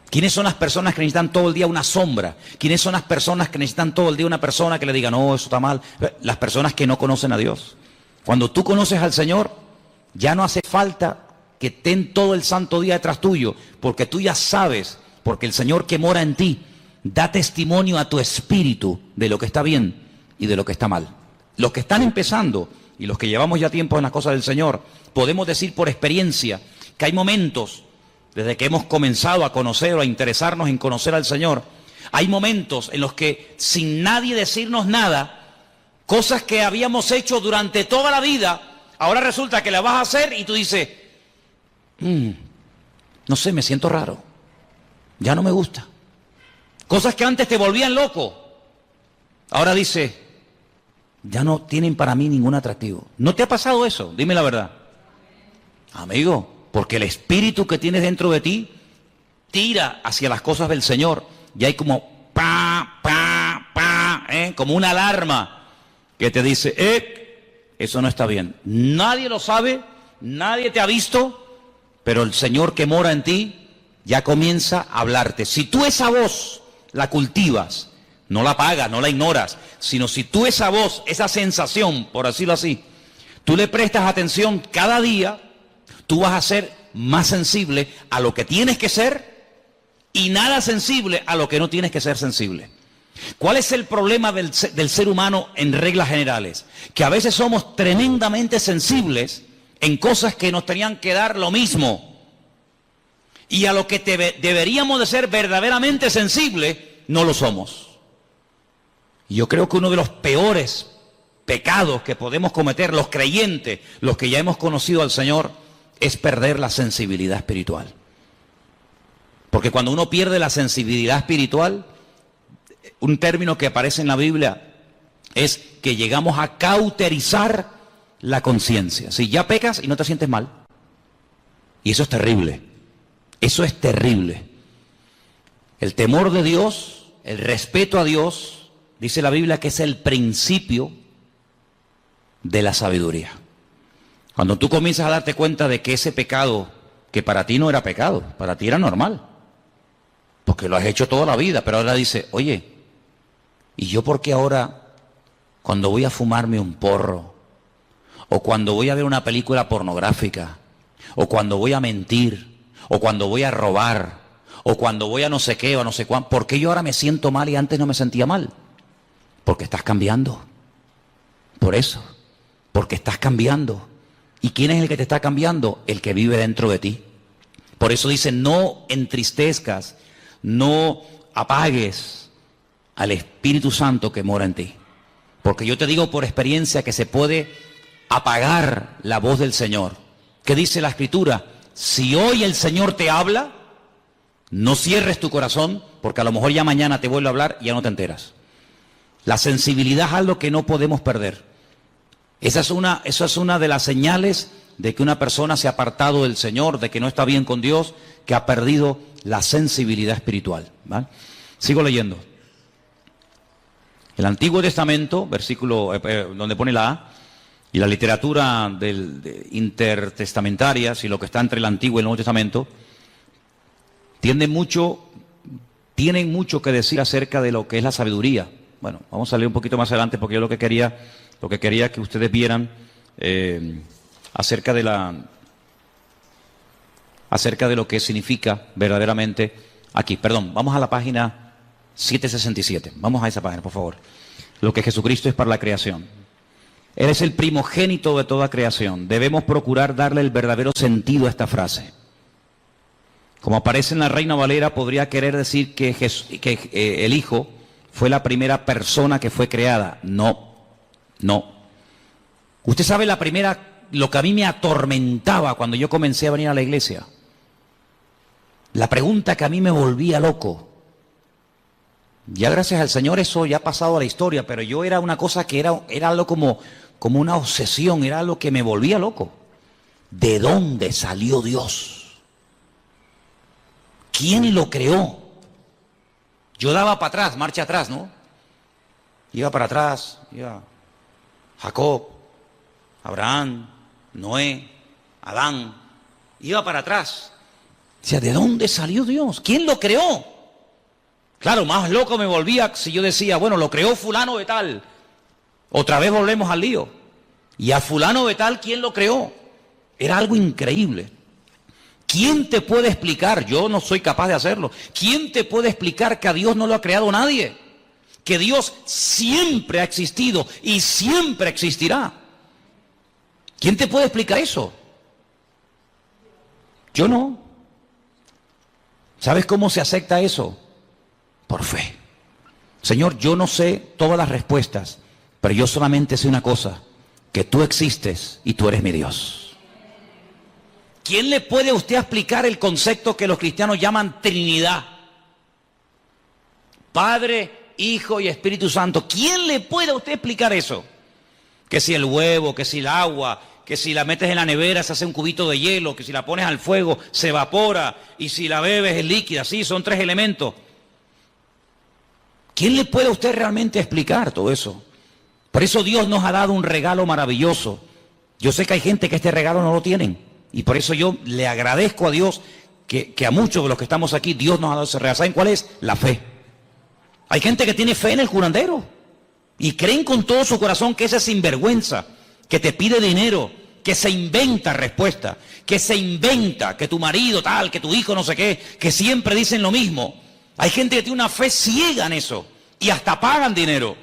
¿Quiénes son las personas que necesitan todo el día una sombra? ¿Quiénes son las personas que necesitan todo el día una persona que le diga, no, eso está mal? Las personas que no conocen a Dios. Cuando tú conoces al Señor, ya no hace falta que estén todo el santo día detrás tuyo, porque tú ya sabes, porque el Señor que mora en ti da testimonio a tu espíritu de lo que está bien y de lo que está mal. Los que están empezando y los que llevamos ya tiempo en las cosas del Señor, podemos decir por experiencia que hay momentos, desde que hemos comenzado a conocer o a interesarnos en conocer al Señor, hay momentos en los que sin nadie decirnos nada, cosas que habíamos hecho durante toda la vida, ahora resulta que las vas a hacer y tú dices, no sé, me siento raro, ya no me gusta. Cosas que antes te volvían loco, ahora dices, ya no tienen para mí ningún atractivo. ¿No te ha pasado eso? Dime la verdad. Amigo, porque el espíritu que tienes dentro de ti tira hacia las cosas del Señor y hay como como una alarma que te dice, eso no está bien. Nadie lo sabe, nadie te ha visto, pero el Señor que mora en ti ya comienza a hablarte. Si tú esa voz la cultivas, no la apagas, no la ignoras, sino si tú esa voz, esa sensación, por decirlo así, tú le prestas atención cada día, tú vas a ser más sensible a lo que tienes que ser y nada sensible a lo que no tienes que ser sensible. ¿Cuál es el problema del ser humano en reglas generales? Que a veces somos tremendamente sensibles en cosas que nos tenían que dar lo mismo. Y a lo que deberíamos de ser verdaderamente sensibles, no lo somos. Y yo creo que uno de los peores pecados que podemos cometer los creyentes, los que ya hemos conocido al Señor, es perder la sensibilidad espiritual. Porque cuando uno pierde la sensibilidad espiritual, un término que aparece en la Biblia es que llegamos a cauterizar la conciencia. Si ya pecas y no te sientes mal. Y eso es terrible. Eso es terrible. El temor de Dios, el respeto a Dios, dice la Biblia que es el principio de la sabiduría. Cuando tú comienzas a darte cuenta de que ese pecado, que para ti no era pecado, para ti era normal, porque lo has hecho toda la vida, pero ahora dice, oye, ¿y yo por qué ahora, cuando voy a fumarme un porro, o cuando voy a ver una película pornográfica, o cuando voy a mentir, o cuando voy a robar, o cuando voy a no sé qué, o a no sé cuánto, ¿por qué yo ahora me siento mal y antes no me sentía mal? Porque estás cambiando. Por eso, porque estás cambiando. ¿Y quién es el que te está cambiando? El que vive dentro de ti. Por eso dice, no entristezcas, no apagues al Espíritu Santo que mora en ti. Porque yo te digo por experiencia que se puede apagar la voz del Señor. ¿Qué dice la Escritura? Si hoy el Señor te habla, no cierres tu corazón, porque a lo mejor ya mañana te vuelve a hablar y ya no te enteras. La sensibilidad es algo que no podemos perder. Esa es una de las señales de que una persona se ha apartado del Señor, de que no está bien con Dios, que ha perdido la sensibilidad espiritual. ¿Vale? Sigo leyendo. El Antiguo Testamento, versículo donde pone la A, y la literatura intertestamentaria, si lo que está entre el Antiguo y el Nuevo Testamento, tienen mucho que decir acerca de lo que es la sabiduría. Bueno, vamos a leer un poquito más adelante porque yo lo que quería que ustedes vieran acerca de lo que significa verdaderamente aquí. Perdón, vamos a la página 767. Vamos a esa página, por favor. Lo que Jesucristo es para la creación. Él es el primogénito de toda creación. Debemos procurar darle el verdadero sentido a esta frase. Como aparece en la Reina Valera, podría querer decir que el Hijo fue la primera persona que fue creada. No. Usted sabe lo que a mí me atormentaba cuando yo comencé a venir a la iglesia. La pregunta que a mí me volvía loco. Ya gracias al Señor eso ya ha pasado a la historia, pero yo era una cosa que era algo como una obsesión, era algo que me volvía loco. ¿De dónde salió Dios? ¿Quién lo creó? Yo daba para atrás, marcha atrás, ¿no? Iba para atrás, iba Jacob, Abraham, Noé, Adán, iba para atrás. Decía, ¿de dónde salió Dios? ¿Quién lo creó? Claro, más loco me volvía si yo decía, bueno, lo creó fulano de tal. Otra vez volvemos al lío. Y a fulano de tal, ¿quién lo creó? Era algo increíble. ¿Quién te puede explicar? Yo no soy capaz de hacerlo. ¿Quién te puede explicar que a Dios no lo ha creado nadie? Que Dios siempre ha existido y siempre existirá. ¿Quién te puede explicar eso? Yo no. ¿Sabes cómo se acepta eso? Por fe. Señor, yo no sé todas las respuestas, pero yo solamente sé una cosa, que tú existes y tú eres mi Dios. ¿Quién le puede a usted explicar el concepto que los cristianos llaman Trinidad? Padre, Hijo y Espíritu Santo. ¿Quién le puede a usted explicar eso? Que si el huevo, que si el agua, que si la metes en la nevera se hace un cubito de hielo, que si la pones al fuego se evapora y si la bebes es líquida. Sí, son 3 elementos. ¿Quién le puede a usted realmente explicar todo eso? Por eso Dios nos ha dado un regalo maravilloso. Yo sé que hay gente que este regalo no lo tienen. Y por eso yo le agradezco a Dios que a muchos de los que estamos aquí, Dios nos ha dado ese regalo. ¿Saben cuál es? La fe. Hay gente que tiene fe en el curandero. Y creen con todo su corazón que ese sinvergüenza, que te pide dinero, que se inventa respuesta, que se inventa que tu marido tal, que tu hijo no sé qué, que siempre dicen lo mismo. Hay gente que tiene una fe ciega en eso. Y hasta pagan dinero.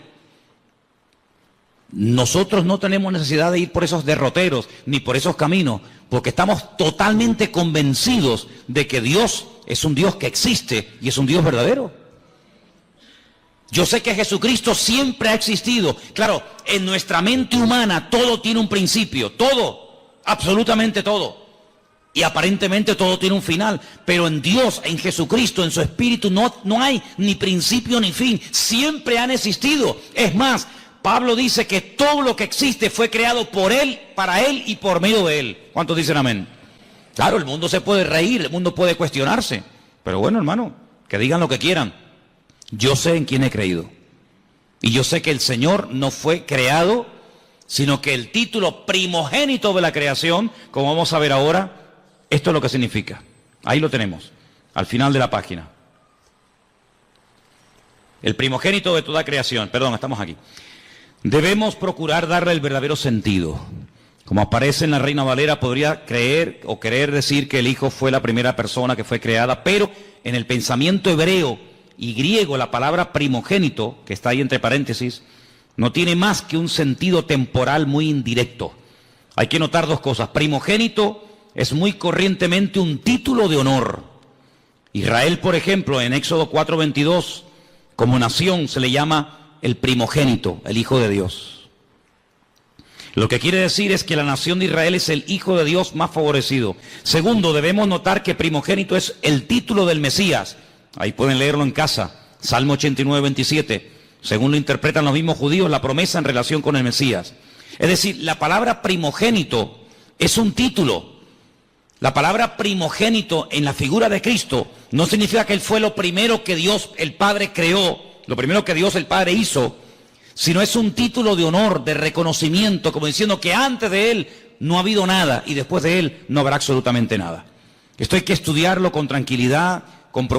Nosotros no tenemos necesidad de ir por esos derroteros ni por esos caminos, porque estamos totalmente convencidos de que Dios es un Dios que existe y es un Dios verdadero. Yo sé que Jesucristo siempre ha existido. Claro, en nuestra mente humana todo tiene un principio, todo, absolutamente todo. Y aparentemente todo tiene un final, pero en Dios, en Jesucristo, en su Espíritu no hay ni principio ni fin, siempre han existido. Es más, Pablo dice que todo lo que existe fue creado por Él, para Él y por medio de Él. ¿Cuántos dicen amén? Claro, el mundo se puede reír, el mundo puede cuestionarse. Pero bueno, hermano, que digan lo que quieran. Yo sé en quién he creído. Y yo sé que el Señor no fue creado, sino que el título primogénito de la creación, como vamos a ver ahora, esto es lo que significa. Ahí lo tenemos, al final de la página. El primogénito de toda creación. Perdón, estamos aquí. Debemos procurar darle el verdadero sentido. Como aparece en la Reina Valera, podría creer o querer decir que el Hijo fue la primera persona que fue creada, pero en el pensamiento hebreo y griego la palabra primogénito, que está ahí entre paréntesis, no tiene más que un sentido temporal muy indirecto. Hay que notar dos cosas. Primogénito es muy corrientemente un título de honor. Israel, por ejemplo, en Éxodo 4:22, como nación se le llama el primogénito, el Hijo de Dios. Lo que quiere decir es que la nación de Israel es el Hijo de Dios más favorecido. Segundo, debemos notar que primogénito es el título del Mesías. Ahí pueden leerlo en casa. Salmo 89:27. Según lo interpretan los mismos judíos, la promesa en relación con el Mesías. Es decir, la palabra primogénito es un título. La palabra primogénito en la figura de Cristo no significa que Él fue lo primero que Dios el Padre creó, lo primero que Dios el Padre hizo, sino es un título de honor, de reconocimiento, como diciendo que antes de Él no ha habido nada y después de Él no habrá absolutamente nada. Esto hay que estudiarlo con tranquilidad,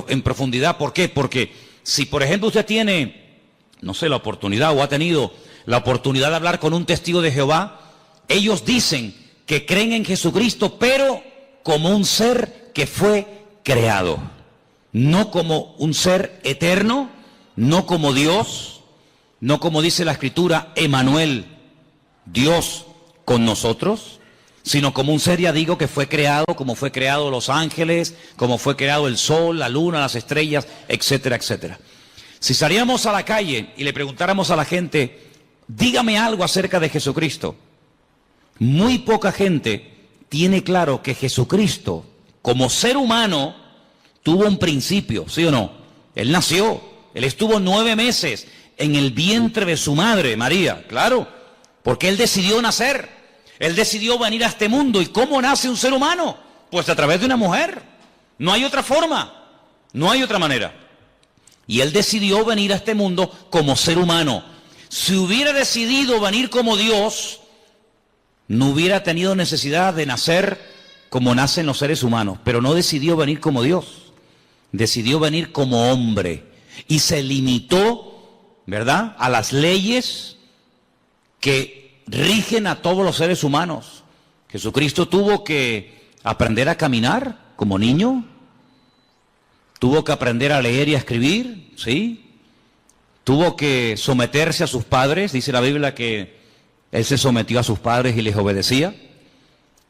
en profundidad. ¿Por qué? Porque si, por ejemplo, usted tiene, no sé, la oportunidad o ha tenido la oportunidad de hablar con un testigo de Jehová, ellos dicen que creen en Jesucristo, pero como un ser que fue creado, no como un ser eterno, no como Dios, no como dice la Escritura, Emmanuel, Dios con nosotros, sino como un ser, ya digo, que fue creado, como fue creado los ángeles, como fue creado el sol, la luna, las estrellas, etcétera, etcétera. Si saliéramos a la calle y le preguntáramos a la gente, dígame algo acerca de Jesucristo, muy poca gente tiene claro que Jesucristo, como ser humano, tuvo un principio, ¿sí o no? Él nació, Él estuvo 9 meses en el vientre de su madre, María, claro, porque Él decidió nacer, Él decidió venir a este mundo. ¿Y cómo nace un ser humano? Pues a través de una mujer. No hay otra forma, no hay otra manera. Y Él decidió venir a este mundo como ser humano. Si hubiera decidido venir como Dios, no hubiera tenido necesidad de nacer como nacen los seres humanos, pero no decidió venir como Dios, decidió venir como hombre y se limitó, ¿verdad?, a las leyes que rigen a todos los seres humanos. Jesucristo tuvo que aprender a caminar como niño, tuvo que aprender a leer y a escribir, ¿sí? Tuvo que someterse a sus padres, dice la Biblia que Él se sometió a sus padres y les obedecía.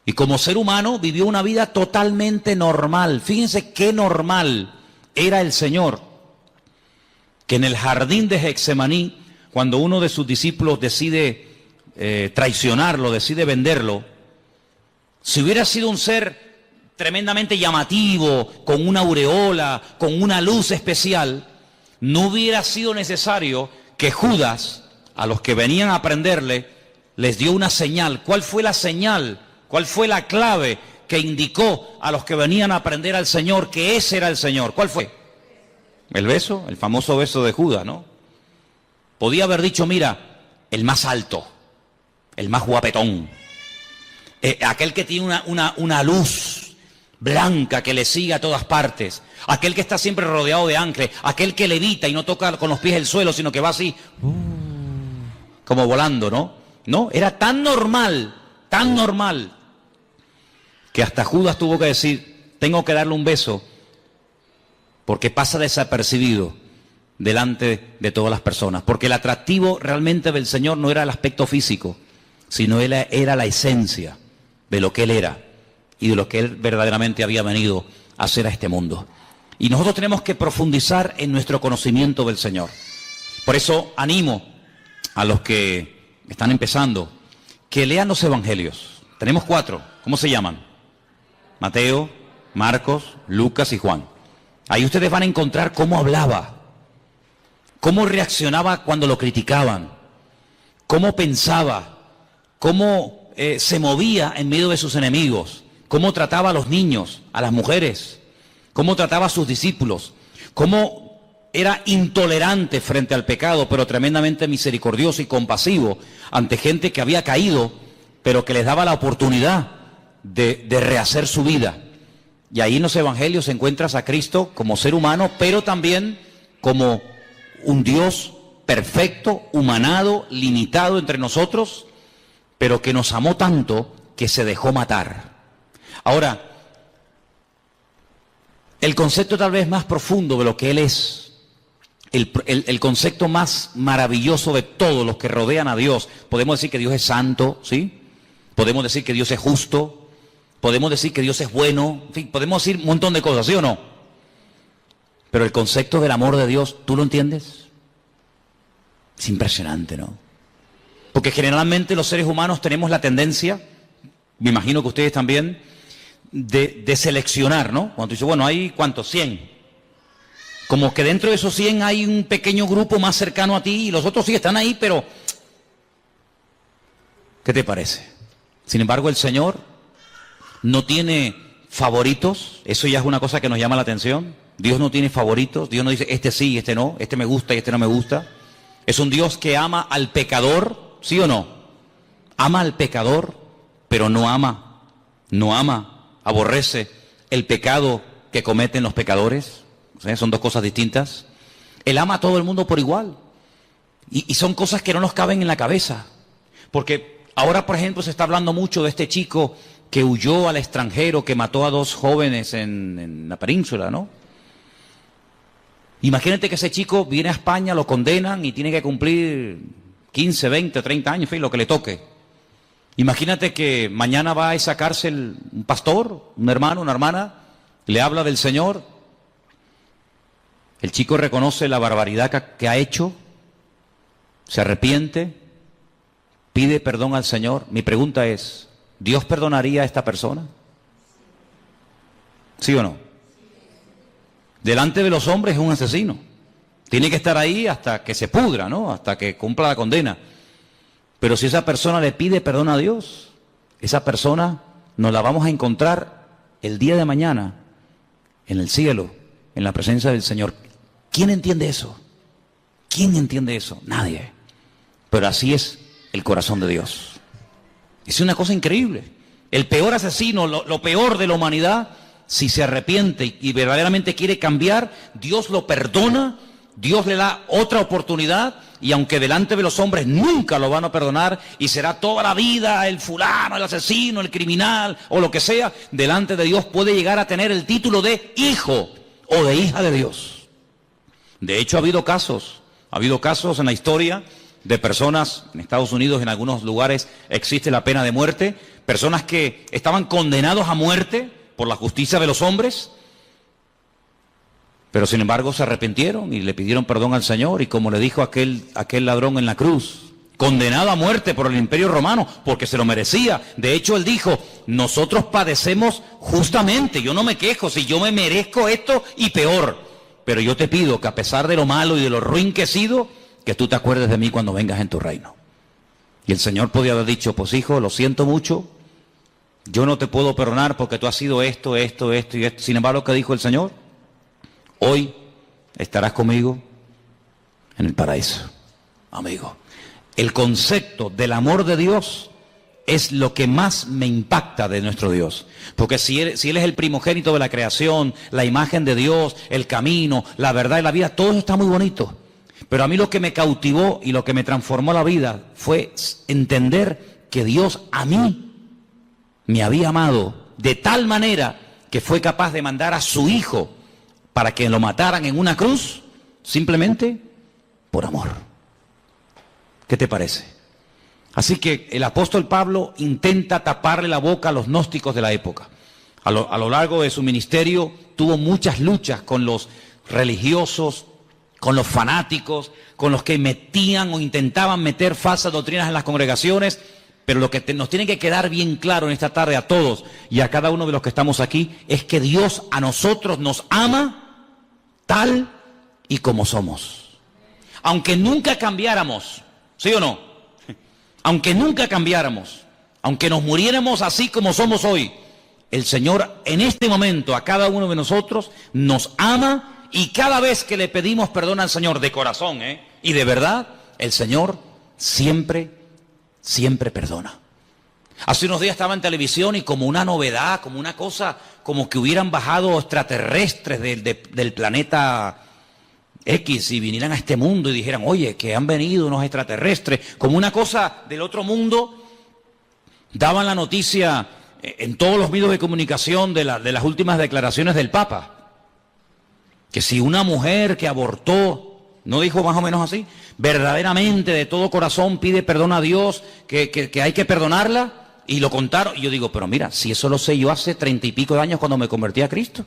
Y como ser humano vivió una vida totalmente normal. Fíjense qué normal era el Señor, que en el jardín de Getsemaní, cuando uno de sus discípulos decide traicionarlo, decide venderlo, si hubiera sido un ser tremendamente llamativo, con una aureola, con una luz especial, no hubiera sido necesario que Judas, a los que venían a prenderle, les dio una señal. ¿Cuál fue la señal? ¿Cuál fue la clave que indicó a los que venían a prender al Señor que ese era el Señor? ¿Cuál fue? El beso, el famoso beso de Judas, ¿no? Podía haber dicho, mira, el más alto, el más guapetón, aquel que tiene una luz blanca que le sigue a todas partes, aquel que está siempre rodeado de ángeles, aquel que levita y no toca con los pies el suelo, sino que va así, como volando, ¿no? No, era tan normal, que hasta Judas tuvo que decir, tengo que darle un beso, porque pasa desapercibido delante de todas las personas. Porque el atractivo realmente del Señor no era el aspecto físico, sino era la esencia de lo que Él era y de lo que Él verdaderamente había venido a hacer a este mundo. Y nosotros tenemos que profundizar en nuestro conocimiento del Señor. Por eso animo a los que están empezando que lean los evangelios. Tenemos 4. ¿Cómo se llaman? Mateo, Marcos, Lucas y Juan. Ahí ustedes van a encontrar cómo hablaba, cómo reaccionaba cuando lo criticaban, cómo pensaba, cómo se movía en medio de sus enemigos, cómo trataba a los niños, a las mujeres, cómo trataba a sus discípulos, cómo era intolerante frente al pecado, pero tremendamente misericordioso y compasivo ante gente que había caído, pero que les daba la oportunidad de rehacer su vida. Y ahí en los evangelios encuentras a Cristo como ser humano, pero también como un Dios perfecto, humanado, limitado entre nosotros, pero que nos amó tanto que se dejó matar. Ahora, el concepto tal vez más profundo de lo que Él es, el concepto más maravilloso de todos los que rodean a Dios, podemos decir que Dios es santo, ¿sí? Podemos decir que Dios es justo, podemos decir que Dios es bueno, en fin, podemos decir un montón de cosas, ¿sí o no? Pero el concepto del amor de Dios, ¿tú lo entiendes? Es impresionante, ¿no? Porque generalmente los seres humanos tenemos la tendencia, me imagino que ustedes también, de seleccionar, ¿no? Cuando tú dices, bueno, hay ¿cuántos? 100. Como que dentro de esos 100 hay un pequeño grupo más cercano a ti y los otros sí están ahí, pero ¿qué te parece? Sin embargo, el Señor no tiene favoritos, eso ya es una cosa que nos llama la atención. Dios no tiene favoritos, Dios no dice este sí, este no, este me gusta y este no me gusta. Es un Dios que ama al pecador, ¿sí o no? Ama al pecador, pero no ama, aborrece el pecado que cometen los pecadores. O sea, son dos cosas distintas. Él ama a todo el mundo por igual. Y son cosas que no nos caben en la cabeza. Porque ahora, por ejemplo, se está hablando mucho de este chico que huyó al extranjero, que mató a 2 jóvenes en la península, ¿no? Imagínate que ese chico viene a España, lo condenan y tiene que cumplir 15, 20, 30 años, en fin, lo que le toque. Imagínate que mañana va a esa cárcel un pastor, un hermano, una hermana, le habla del Señor. El chico reconoce la barbaridad que ha hecho, se arrepiente, pide perdón al Señor. Mi pregunta es, ¿Dios perdonaría a esta persona? ¿Sí o no? Delante de los hombres es un asesino. Tiene que estar ahí hasta que se pudra, ¿no? Hasta que cumpla la condena. Pero si esa persona le pide perdón a Dios, esa persona nos la vamos a encontrar el día de mañana en el cielo, en la presencia del Señor. ¿Quién entiende eso? ¿Quién entiende eso? Nadie. Pero así es el corazón de Dios. Es una cosa increíble. El peor asesino, lo peor de la humanidad, si se arrepiente y verdaderamente quiere cambiar, Dios lo perdona, Dios le da otra oportunidad, y aunque delante de los hombres nunca lo van a perdonar y será toda la vida el fulano, el asesino, el criminal o lo que sea, delante de Dios puede llegar a tener el título de hijo o de hija de Dios. De hecho, ha habido casos en la historia de personas, en Estados Unidos, en algunos lugares existe la pena de muerte, personas que estaban condenados a muerte por la justicia de los hombres, pero sin embargo se arrepintieron y le pidieron perdón al Señor, y como le dijo aquel ladrón en la cruz, condenado a muerte por el Imperio Romano, porque se lo merecía. De hecho, él dijo, nosotros padecemos justamente, yo no me quejo, si yo me merezco esto y peor, pero yo te pido que a pesar de lo malo y de lo ruin que he sido, que tú te acuerdes de mí cuando vengas en tu reino. Y el Señor podía haber dicho, pues hijo, lo siento mucho, yo no te puedo perdonar porque tú has sido esto y esto. Sin embargo, ¿qué dijo el Señor? Hoy estarás conmigo en el paraíso. amigo. El concepto del amor de Dios es lo que más me impacta de nuestro Dios. Porque si él es el primogénito de la creación, la imagen de Dios, el camino, la verdad y la vida, todo eso está muy bonito. Pero a mí lo que me cautivó y lo que me transformó la vida fue entender que Dios a mí me había amado de tal manera que fue capaz de mandar a su Hijo para que lo mataran en una cruz, simplemente por amor. ¿Qué te parece? Así que el apóstol Pablo intenta taparle la boca a los gnósticos de la época. A lo largo de su ministerio tuvo muchas luchas con los religiosos, con los fanáticos, con los que metían o intentaban meter falsas doctrinas en las congregaciones. Pero lo que nos tiene que quedar bien claro en esta tarde a todos y a cada uno de los que estamos aquí es que Dios a nosotros nos ama tal y como somos. Aunque nunca cambiáramos, ¿sí o no? Aunque nunca cambiáramos, aunque nos muriéramos así como somos hoy, el Señor en este momento a cada uno de nosotros nos ama y cada vez que le pedimos perdón al Señor de corazón y de verdad, el Señor siempre perdona. Hace unos días estaba en televisión y como una novedad, como una cosa, como que hubieran bajado extraterrestres del planeta X y vinieran a este mundo y dijeran, oye, que han venido unos extraterrestres, como una cosa del otro mundo. Daban la noticia en todos los medios de comunicación de las últimas declaraciones del Papa, que si una mujer que abortó, ¿no dijo más o menos así? Verdaderamente de todo corazón pide perdón a Dios, que hay que perdonarla, y lo contaron. Y yo digo, pero mira, si eso lo sé yo hace 30 y pico de años cuando me convertí a Cristo.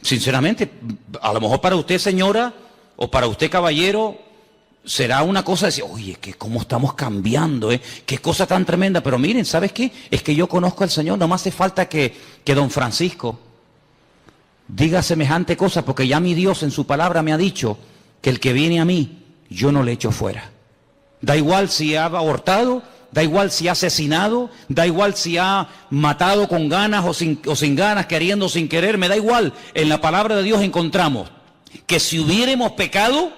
Sinceramente, a lo mejor para usted, señora, o para usted, caballero, será una cosa de decir, oye, que cómo estamos cambiando, qué cosa tan tremenda. Pero miren, ¿sabes qué? Es que yo conozco al Señor, no me hace falta que don Francisco diga semejante cosa, porque ya mi Dios en su palabra me ha dicho que el que viene a mí, yo no le echo fuera. Da igual si ha abortado, da igual si ha asesinado, da igual si ha matado con ganas o sin ganas, queriendo o sin querer, me da igual. En la palabra de Dios encontramos que si hubiéramos pecado,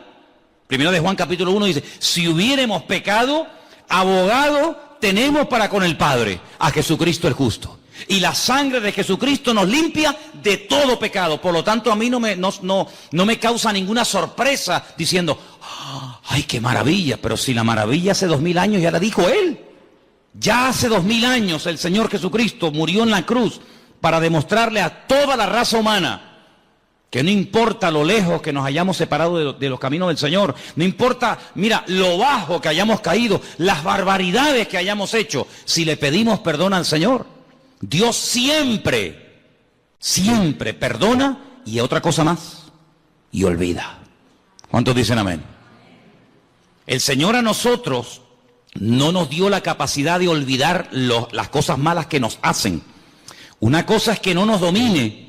primero de Juan capítulo 1 dice, si hubiéramos pecado, abogado tenemos para con el Padre, a Jesucristo el justo. Y la sangre de Jesucristo nos limpia de todo pecado. Por lo tanto, a mí no me causa ninguna sorpresa diciendo, ¡ay, qué maravilla! Pero si la maravilla hace 2000 años ya la dijo Él. Ya hace 2000 años el Señor Jesucristo murió en la cruz para demostrarle a toda la raza humana que no importa lo lejos que nos hayamos separado de los caminos del Señor, no importa, mira, lo bajo que hayamos caído, las barbaridades que hayamos hecho, si le pedimos perdón al Señor, Dios siempre perdona y otra cosa más, y olvida. ¿Cuántos dicen amén? El Señor a nosotros no nos dio la capacidad de olvidar las cosas malas que nos hacen. Una cosa es que no nos domine,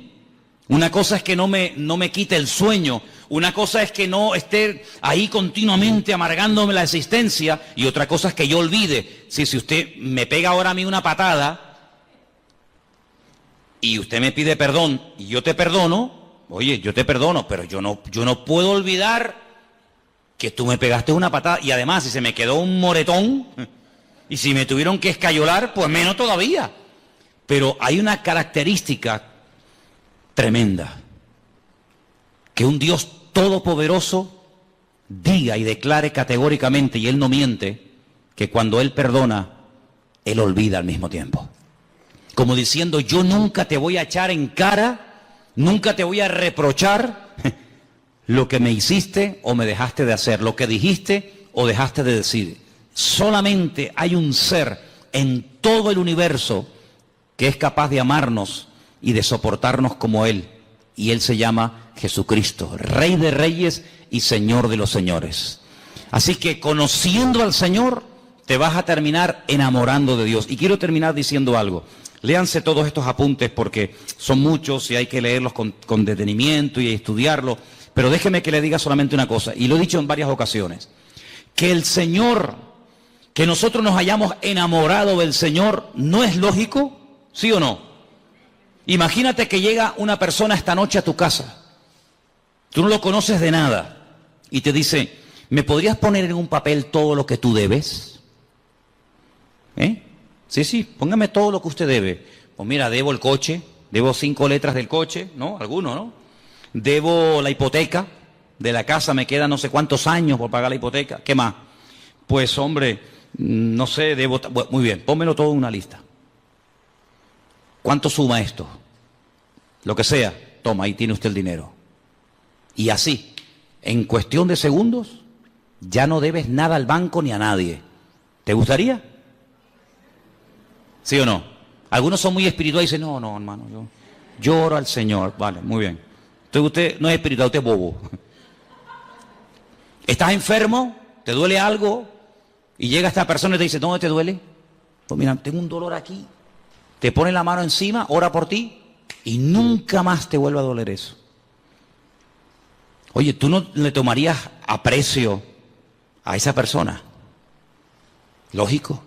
una cosa es que no me quite el sueño, una cosa es que no esté ahí continuamente amargándome la existencia, y otra cosa es que yo olvide. Si usted me pega ahora a mí una patada y usted me pide perdón y yo te perdono, oye, yo te perdono, pero yo no puedo olvidar que tú me pegaste una patada, y además si se me quedó un moretón y si me tuvieron que escayolar, pues menos todavía. Pero hay una característica tremenda, que un Dios todopoderoso diga y declare categóricamente, y Él no miente, que cuando Él perdona, Él olvida al mismo tiempo. Como diciendo, yo nunca te voy a echar en cara, nunca te voy a reprochar lo que me hiciste o me dejaste de hacer, lo que dijiste o dejaste de decir. Solamente hay un ser en todo el universo que es capaz de amarnos y de soportarnos como Él, y Él se llama Jesucristo, Rey de Reyes y Señor de los Señores. Así que conociendo al Señor, te vas a terminar enamorando de Dios. Y quiero terminar diciendo algo. Léanse todos estos apuntes porque son muchos y hay que leerlos con detenimiento y estudiarlos. Pero déjeme que le diga solamente una cosa, y lo he dicho en varias ocasiones, que el Señor, que nosotros nos hayamos enamorado del Señor, ¿no es lógico? ¿Sí o no? Imagínate que llega una persona esta noche a tu casa, tú no lo conoces de nada, y te dice, ¿Me podrías poner en un papel todo lo que tú debes? Sí, póngame todo lo que usted debe. Pues mira, debo el coche, debo 5 letras del coche, ¿no? Alguno, ¿no? Debo la hipoteca de la casa, me quedan no sé cuántos años por pagar la hipoteca. ¿Qué más? Pues hombre, no sé, debo... Bueno, muy bien, pónmelo todo en una lista. ¿Cuánto suma esto? Lo que sea, toma, ahí tiene usted el dinero. Y así, en cuestión de segundos, ya no debes nada al banco ni a nadie. ¿Te gustaría? ¿Sí o no? Algunos son muy espirituales y dicen, no, hermano, yo oro al Señor. Vale, muy bien. Entonces usted no es espiritual, usted es bobo. ¿Estás enfermo? ¿Te duele algo? Y llega esta persona y te dice, ¿dónde te duele? Pues mira, tengo un dolor aquí. Te pone la mano encima, ora por ti y nunca más te vuelve a doler eso. Oye, ¿tú no le tomarías aprecio a esa persona? Lógico.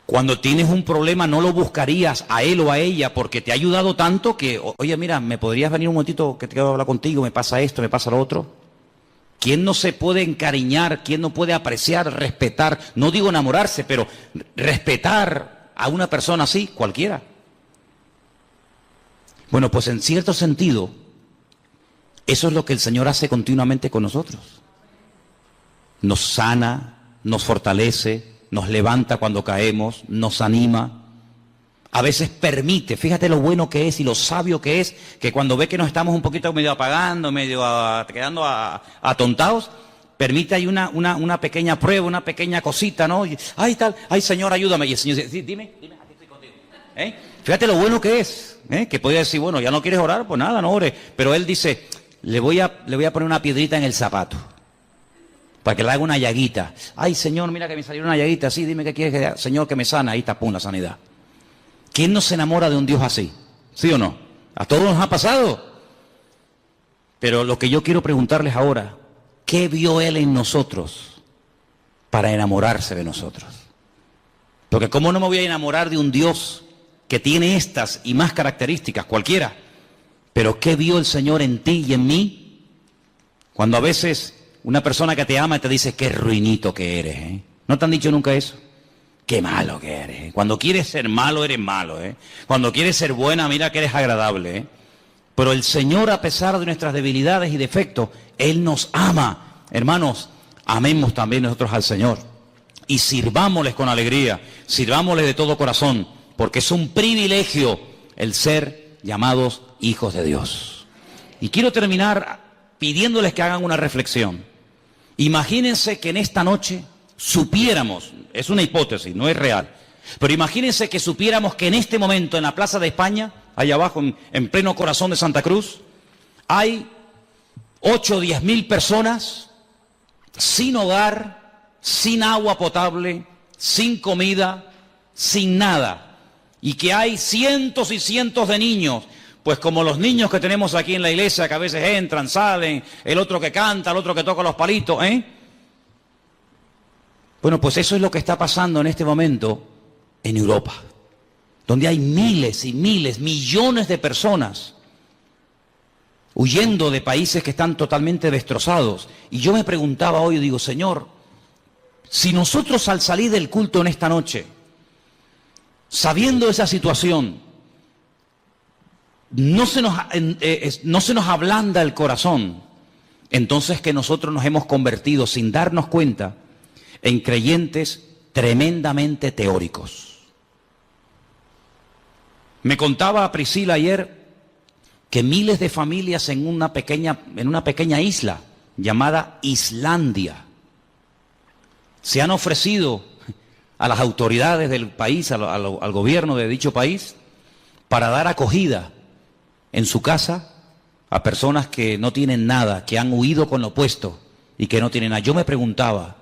Cuando tienes un problema no lo buscarías a él o a ella porque te ha ayudado tanto que, oye, mira, ¿me podrías venir un momentito que te quiero hablar contigo? Me pasa esto, me pasa lo otro. ¿Quién no se puede encariñar? ¿Quién no puede apreciar, respetar? No digo enamorarse, pero respetar a una persona así, cualquiera. Bueno, pues en cierto sentido, eso es lo que el Señor hace continuamente con nosotros. Nos sana, nos fortalece, nos levanta cuando caemos, nos anima. A veces permite, fíjate lo bueno que es y lo sabio que es, que cuando ve que nos estamos un poquito medio apagando, medio quedando atontados, permite ahí una pequeña prueba, una pequeña cosita, ¿no? Y, ay, tal, ay, Señor, ayúdame. Y el Señor dice, dime, aquí estoy contigo. Fíjate lo bueno que es, que podía decir, bueno, ya no quieres orar, pues nada, no ores. Pero Él dice, le voy a poner una piedrita en el zapato, para que le haga una llaguita. Ay, Señor, mira que me salió una llaguita, sí, dime qué quieres que haga. Señor, que me sana, ahí está, pum, la sanidad. ¿Quién no se enamora de un Dios así? ¿Sí o no? A todos nos ha pasado. Pero lo que yo quiero preguntarles ahora, ¿qué vio Él en nosotros para enamorarse de nosotros? Porque ¿cómo no me voy a enamorar de un Dios que tiene estas y más características, cualquiera? Pero ¿qué vio el Señor en ti y en mí? Cuando a veces una persona que te ama te dice, qué ruinito que eres, ¿No te han dicho nunca eso? Qué malo que eres. Cuando quieres ser malo, eres malo, Cuando quieres ser buena, mira que eres agradable, Pero el Señor, a pesar de nuestras debilidades y defectos, Él nos ama. Hermanos, amemos también nosotros al Señor. Y sirvámosles con alegría, sirvámosles de todo corazón, porque es un privilegio el ser llamados hijos de Dios. Y quiero terminar pidiéndoles que hagan una reflexión. Imagínense que en esta noche supiéramos, es una hipótesis, no es real, pero imagínense que supiéramos que en este momento en la Plaza de España, allá abajo en pleno corazón de Santa Cruz, hay 8 o 10 mil personas sin hogar, sin agua potable, sin comida, sin nada, y que hay cientos y cientos de niños, pues como los niños que tenemos aquí en la iglesia, que a veces entran, salen, el otro que canta, el otro que toca los palitos, Bueno, pues eso es lo que está pasando en este momento en Europa, donde hay miles y miles, millones de personas huyendo de países que están totalmente destrozados. Y yo me preguntaba hoy, digo, Señor, si nosotros al salir del culto en esta noche, sabiendo esa situación, no se nos ablanda el corazón, entonces que nosotros nos hemos convertido sin darnos cuenta en creyentes tremendamente teóricos. Me contaba Priscila ayer que miles de familias en una pequeña isla llamada Islandia se han ofrecido a las autoridades del país, al gobierno de dicho país, para dar acogida en su casa a personas que no tienen nada, que han huido con lo opuesto y que no tienen nada. Yo me preguntaba,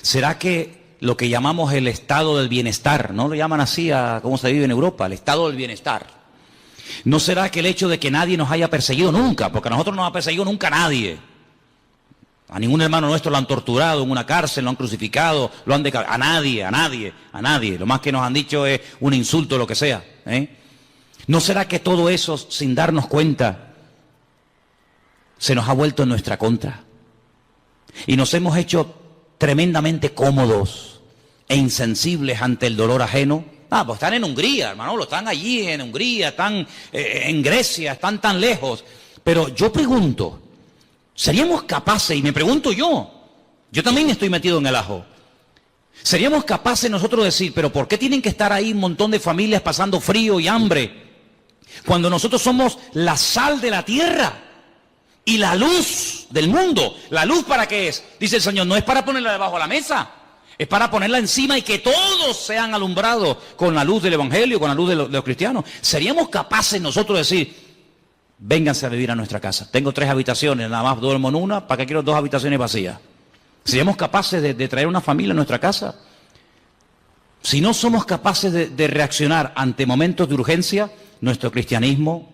¿será que lo que llamamos el estado del bienestar, no lo llaman así a cómo se vive en Europa, el estado del bienestar? ¿No será que el hecho de que nadie nos haya perseguido nunca, porque a nosotros no nos ha perseguido nunca nadie? A ningún hermano nuestro lo han torturado en una cárcel, lo han crucificado, lo han decapitado. A nadie. Lo más que nos han dicho es un insulto, lo que sea. ¿No será que todo eso, sin darnos cuenta, se nos ha vuelto en nuestra contra? Y nos hemos hecho tremendamente cómodos e insensibles ante el dolor ajeno. Pues están en Hungría, hermano, están allí en Hungría, están en Grecia, están tan lejos. Pero yo pregunto, ¿seríamos capaces, y me pregunto yo también estoy metido en el ajo, ¿seríamos capaces nosotros de decir, pero ¿por qué tienen que estar ahí un montón de familias pasando frío y hambre? Cuando nosotros somos la sal de la tierra y la luz del mundo. ¿La luz para qué es? Dice el Señor, no es para ponerla debajo de la mesa, es para ponerla encima y que todos sean alumbrados con la luz del Evangelio, con la luz de los cristianos. ¿Seríamos capaces nosotros de decir, vénganse a vivir a nuestra casa? Tengo 3 habitaciones, nada más duermo en una, ¿para qué quiero 2 habitaciones vacías? ¿Seríamos capaces de traer una familia a nuestra casa? Si no somos capaces de reaccionar ante momentos de urgencia, nuestro cristianismo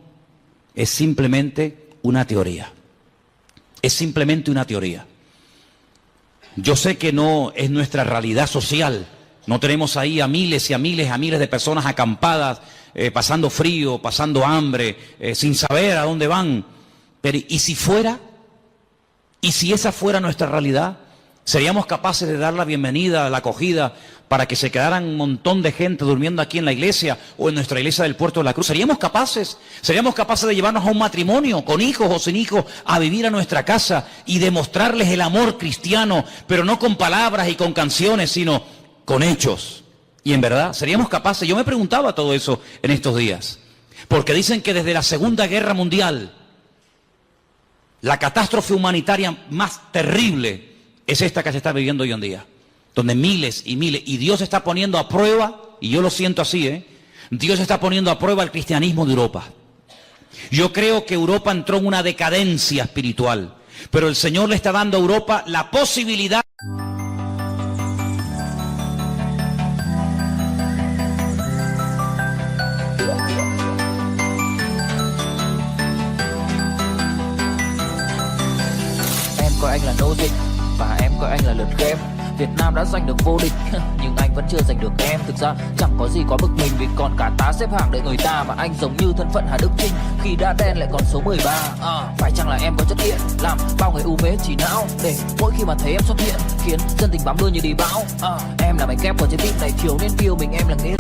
es simplemente una teoría. Es simplemente una teoría. Yo sé que no es nuestra realidad social. No tenemos ahí a miles y a miles de personas acampadas, pasando frío, pasando hambre, sin saber a dónde van. Pero ¿y si fuera? ¿Y si esa fuera nuestra realidad? ¿Seríamos capaces de dar la bienvenida, la acogida, para que se quedaran un montón de gente durmiendo aquí en la iglesia o en nuestra iglesia del Puerto de la Cruz? ¿Seríamos capaces? ¿Seríamos capaces de llevarnos a un matrimonio, con hijos o sin hijos, a vivir a nuestra casa y demostrarles el amor cristiano, pero no con palabras y con canciones, sino con hechos? Y en verdad, ¿seríamos capaces? Yo me preguntaba todo eso en estos días, porque dicen que desde la Segunda Guerra Mundial, la catástrofe humanitaria más terrible es esta que se está viviendo hoy en día, donde miles y miles, y Dios está poniendo a prueba, y yo lo siento así, Dios está poniendo a prueba el cristianismo de Europa. Yo creo que Europa entró en una decadencia espiritual, pero el Señor le está dando a Europa la posibilidad. Em coi anh là nô dịch và em coi anh là lượt game. Việt Nam đã giành được vô địch nhưng anh vẫn chưa giành được em. Thực ra chẳng có gì quá bực mình vì còn cả tá xếp hàng đợi người ta. Và anh giống như thân phận Hà Đức Chinh khi đã đen lại còn số 13. Phải chăng là em có chất hiện làm bao người u mê chỉ não, để mỗi khi mà thấy em xuất hiện khiến dân tình bám đuôi như đi bão. Em là mảnh kép vào trái tim này thiếu nên yêu mình em là nghĩa.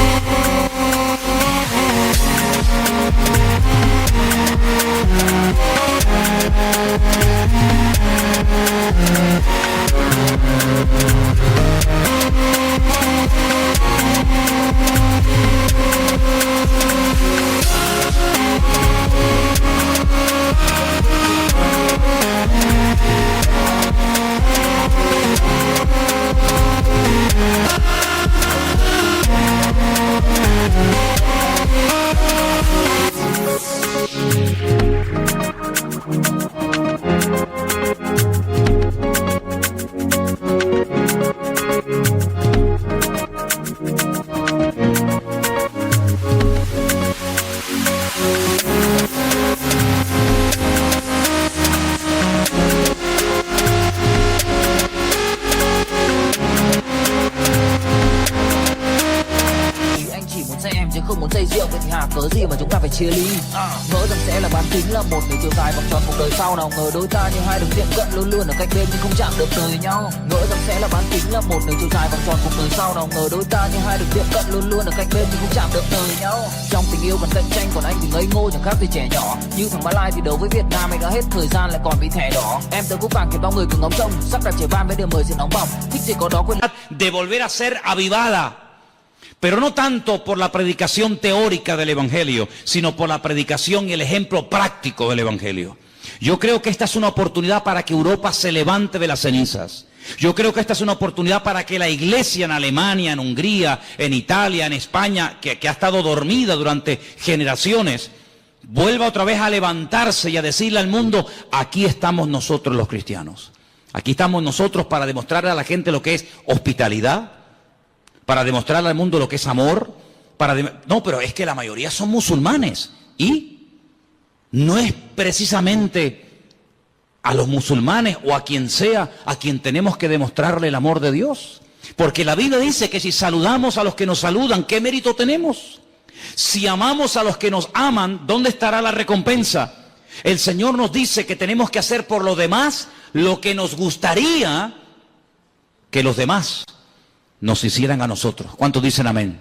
Không muốn say rượu vậy thì hả cớ gì mà chúng ta phải chia ly. Ngỡ rằng sẽ là bán kính là một nửa chiều dài vòng tròn cuộc đời sau, nào ngờ đôi ta như hai đường tiệm cận luôn luôn ở cách bên nhưng không chạm được đời nhau. Ngỡ rằng sẽ là bán kính là một nửa chiều dài vòng tròn cuộc đời sau, nào ngờ đôi ta như hai đường tiệm cận luôn luôn ở cách bên nhưng không chạm được đời nhau. Trong tình yêu còn cạnh tranh, còn anh thì ngây ngô chẳng khác gì trẻ nhỏ. Như thằng Malai thì đấu với Việt Nam, anh đã hết thời gian lại còn bị thẻ đỏ. Em tớ cúp vàng khiến bao người cứ ngóng trông, sắp đặt trẻ van với điều mời sự nóng bỏng. Thích gì có đó quên de volver a ser avivada. Pero no tanto por la predicación teórica del Evangelio, sino por la predicación y el ejemplo práctico del Evangelio. Yo creo que esta es una oportunidad para que Europa se levante de las cenizas. Yo creo que esta es una oportunidad para que la iglesia en Alemania, en Hungría, en Italia, en España, que ha estado dormida durante generaciones, vuelva otra vez a levantarse y a decirle al mundo, aquí estamos nosotros los cristianos. Aquí estamos nosotros para demostrarle a la gente lo que es hospitalidad, para demostrarle al mundo lo que es amor. No, pero es que la mayoría son musulmanes. Y no es precisamente a los musulmanes o a quien sea a quien tenemos que demostrarle el amor de Dios. Porque la Biblia dice que si saludamos a los que nos saludan, ¿qué mérito tenemos? Si amamos a los que nos aman, ¿dónde estará la recompensa? El Señor nos dice que tenemos que hacer por los demás lo que nos gustaría que los demás nos hicieran a nosotros. ¿Cuántos dicen amén?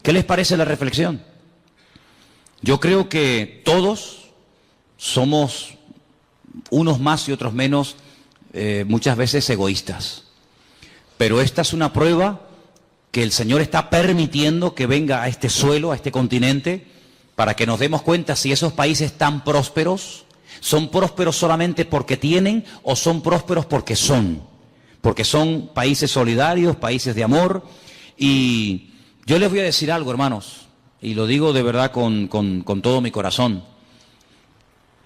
¿Qué les parece la reflexión? Yo creo que todos somos, unos más y otros menos, muchas veces egoístas. Pero esta es una prueba que el Señor está permitiendo que venga a este suelo, a este continente, para que nos demos cuenta si esos países tan prósperos son prósperos solamente porque tienen o son prósperos porque son países solidarios, países de amor. Y yo les voy a decir algo, hermanos, y lo digo de verdad con todo mi corazón.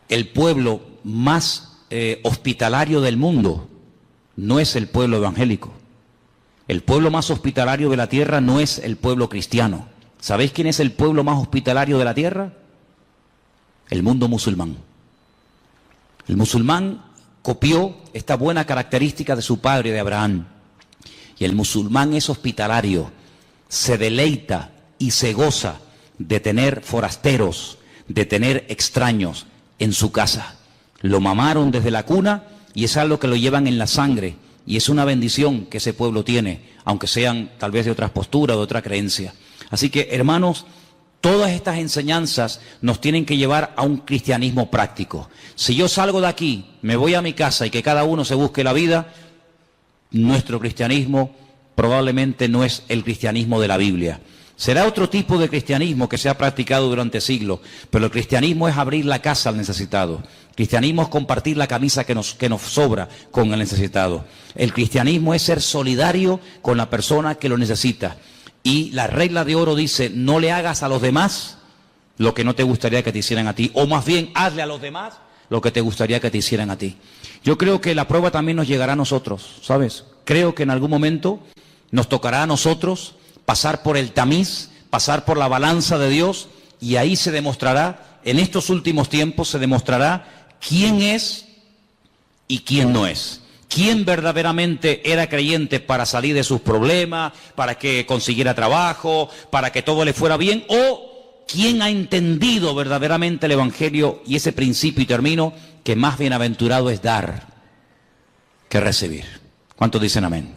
El pueblo más hospitalario del mundo no es el pueblo evangélico. El pueblo más hospitalario de la tierra no es el pueblo cristiano. ¿Sabéis quién es el pueblo más hospitalario de la tierra? El mundo musulmán. El musulmán copió esta buena característica de su padre, de Abraham. Y el musulmán es hospitalario, se deleita y se goza de tener forasteros, de tener extraños en su casa. Lo mamaron desde la cuna y es algo que lo llevan en la sangre. Y es una bendición que ese pueblo tiene, aunque sean tal vez de otras posturas, de otra creencia. Así que, hermanos, todas estas enseñanzas nos tienen que llevar a un cristianismo práctico. Si yo salgo de aquí, me voy a mi casa y que cada uno se busque la vida, nuestro cristianismo probablemente no es el cristianismo de la Biblia. Será otro tipo de cristianismo que se ha practicado durante siglos, pero el cristianismo es abrir la casa al necesitado. El cristianismo es compartir la camisa que nos sobra con el necesitado. El cristianismo es ser solidario con la persona que lo necesita. Y la regla de oro dice, no le hagas a los demás lo que no te gustaría que te hicieran a ti, o más bien hazle a los demás lo que te gustaría que te hicieran a ti. Yo creo que la prueba también nos llegará a nosotros, ¿sabes? Creo que en algún momento nos tocará a nosotros pasar por el tamiz, pasar por la balanza de Dios, y ahí se demostrará, en estos últimos tiempos se demostrará quién es y quién no es. Quién verdaderamente era creyente para salir de sus problemas, para que consiguiera trabajo, para que todo le fuera bien, o quién ha entendido verdaderamente el Evangelio y ese principio, y termino, que más bienaventurado es dar que recibir. ¿Cuántos dicen amén?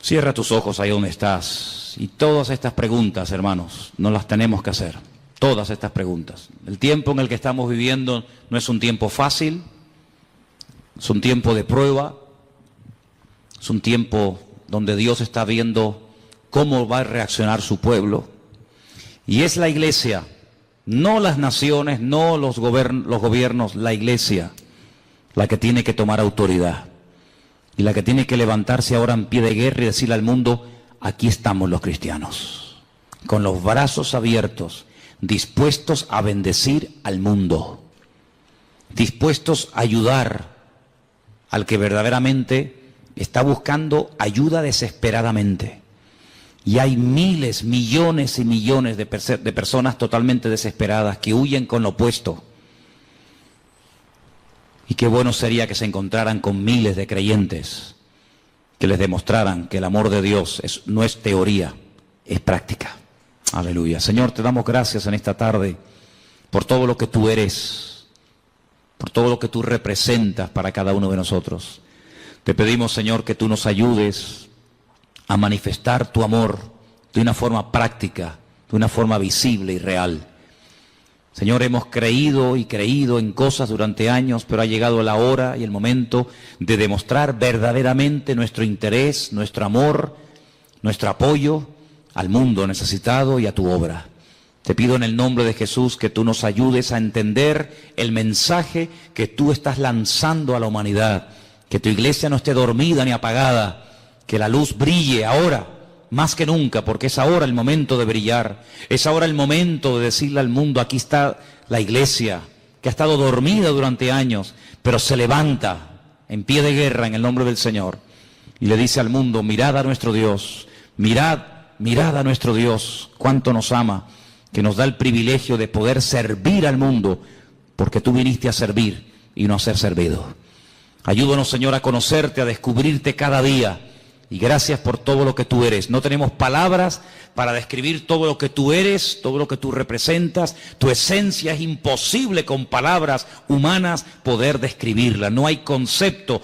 Cierra tus ojos ahí donde estás. Y todas estas preguntas, hermanos, nos las tenemos que hacer. Todas estas preguntas. El tiempo en el que estamos viviendo no es un tiempo fácil. Es un tiempo de prueba. Es un tiempo donde Dios está viendo cómo va a reaccionar su pueblo. Y es la iglesia, no las naciones, no los gobiernos, la iglesia, la que tiene que tomar autoridad. Y la que tiene que levantarse ahora en pie de guerra y decirle al mundo, aquí estamos los cristianos, con los brazos abiertos, dispuestos a bendecir al mundo, dispuestos a ayudar al que verdaderamente está buscando ayuda desesperadamente. Y hay miles, millones y millones de personas totalmente desesperadas que huyen con lo opuesto. Y qué bueno sería que se encontraran con miles de creyentes que les demostraran que el amor de Dios no es teoría, es práctica. Aleluya. Señor, te damos gracias en esta tarde por todo lo que tú eres, por todo lo que tú representas para cada uno de nosotros. Te pedimos, Señor, que tú nos ayudes a manifestar tu amor de una forma práctica, de una forma visible y real. Señor, hemos creído y creído en cosas durante años, pero ha llegado la hora y el momento de demostrar verdaderamente nuestro interés, nuestro amor, nuestro apoyo al mundo necesitado y a tu obra. Te pido en el nombre de Jesús que tú nos ayudes a entender el mensaje que tú estás lanzando a la humanidad, que tu iglesia no esté dormida ni apagada, que la luz brille ahora, más que nunca, porque es ahora el momento de brillar, es ahora el momento de decirle al mundo, aquí está la iglesia, que ha estado dormida durante años, pero se levanta en pie de guerra en el nombre del Señor, y le dice al mundo, mirad a nuestro Dios, mirad a nuestro Dios, cuánto nos ama, que nos da el privilegio de poder servir al mundo, porque tú viniste a servir y no a ser servido. Ayúdanos, Señor, a conocerte, a descubrirte cada día, Y gracias por todo lo que tú eres. No tenemos palabras para describir todo lo que tú eres, todo lo que tú representas. Tu esencia es imposible con palabras humanas poder describirla. No hay concepto.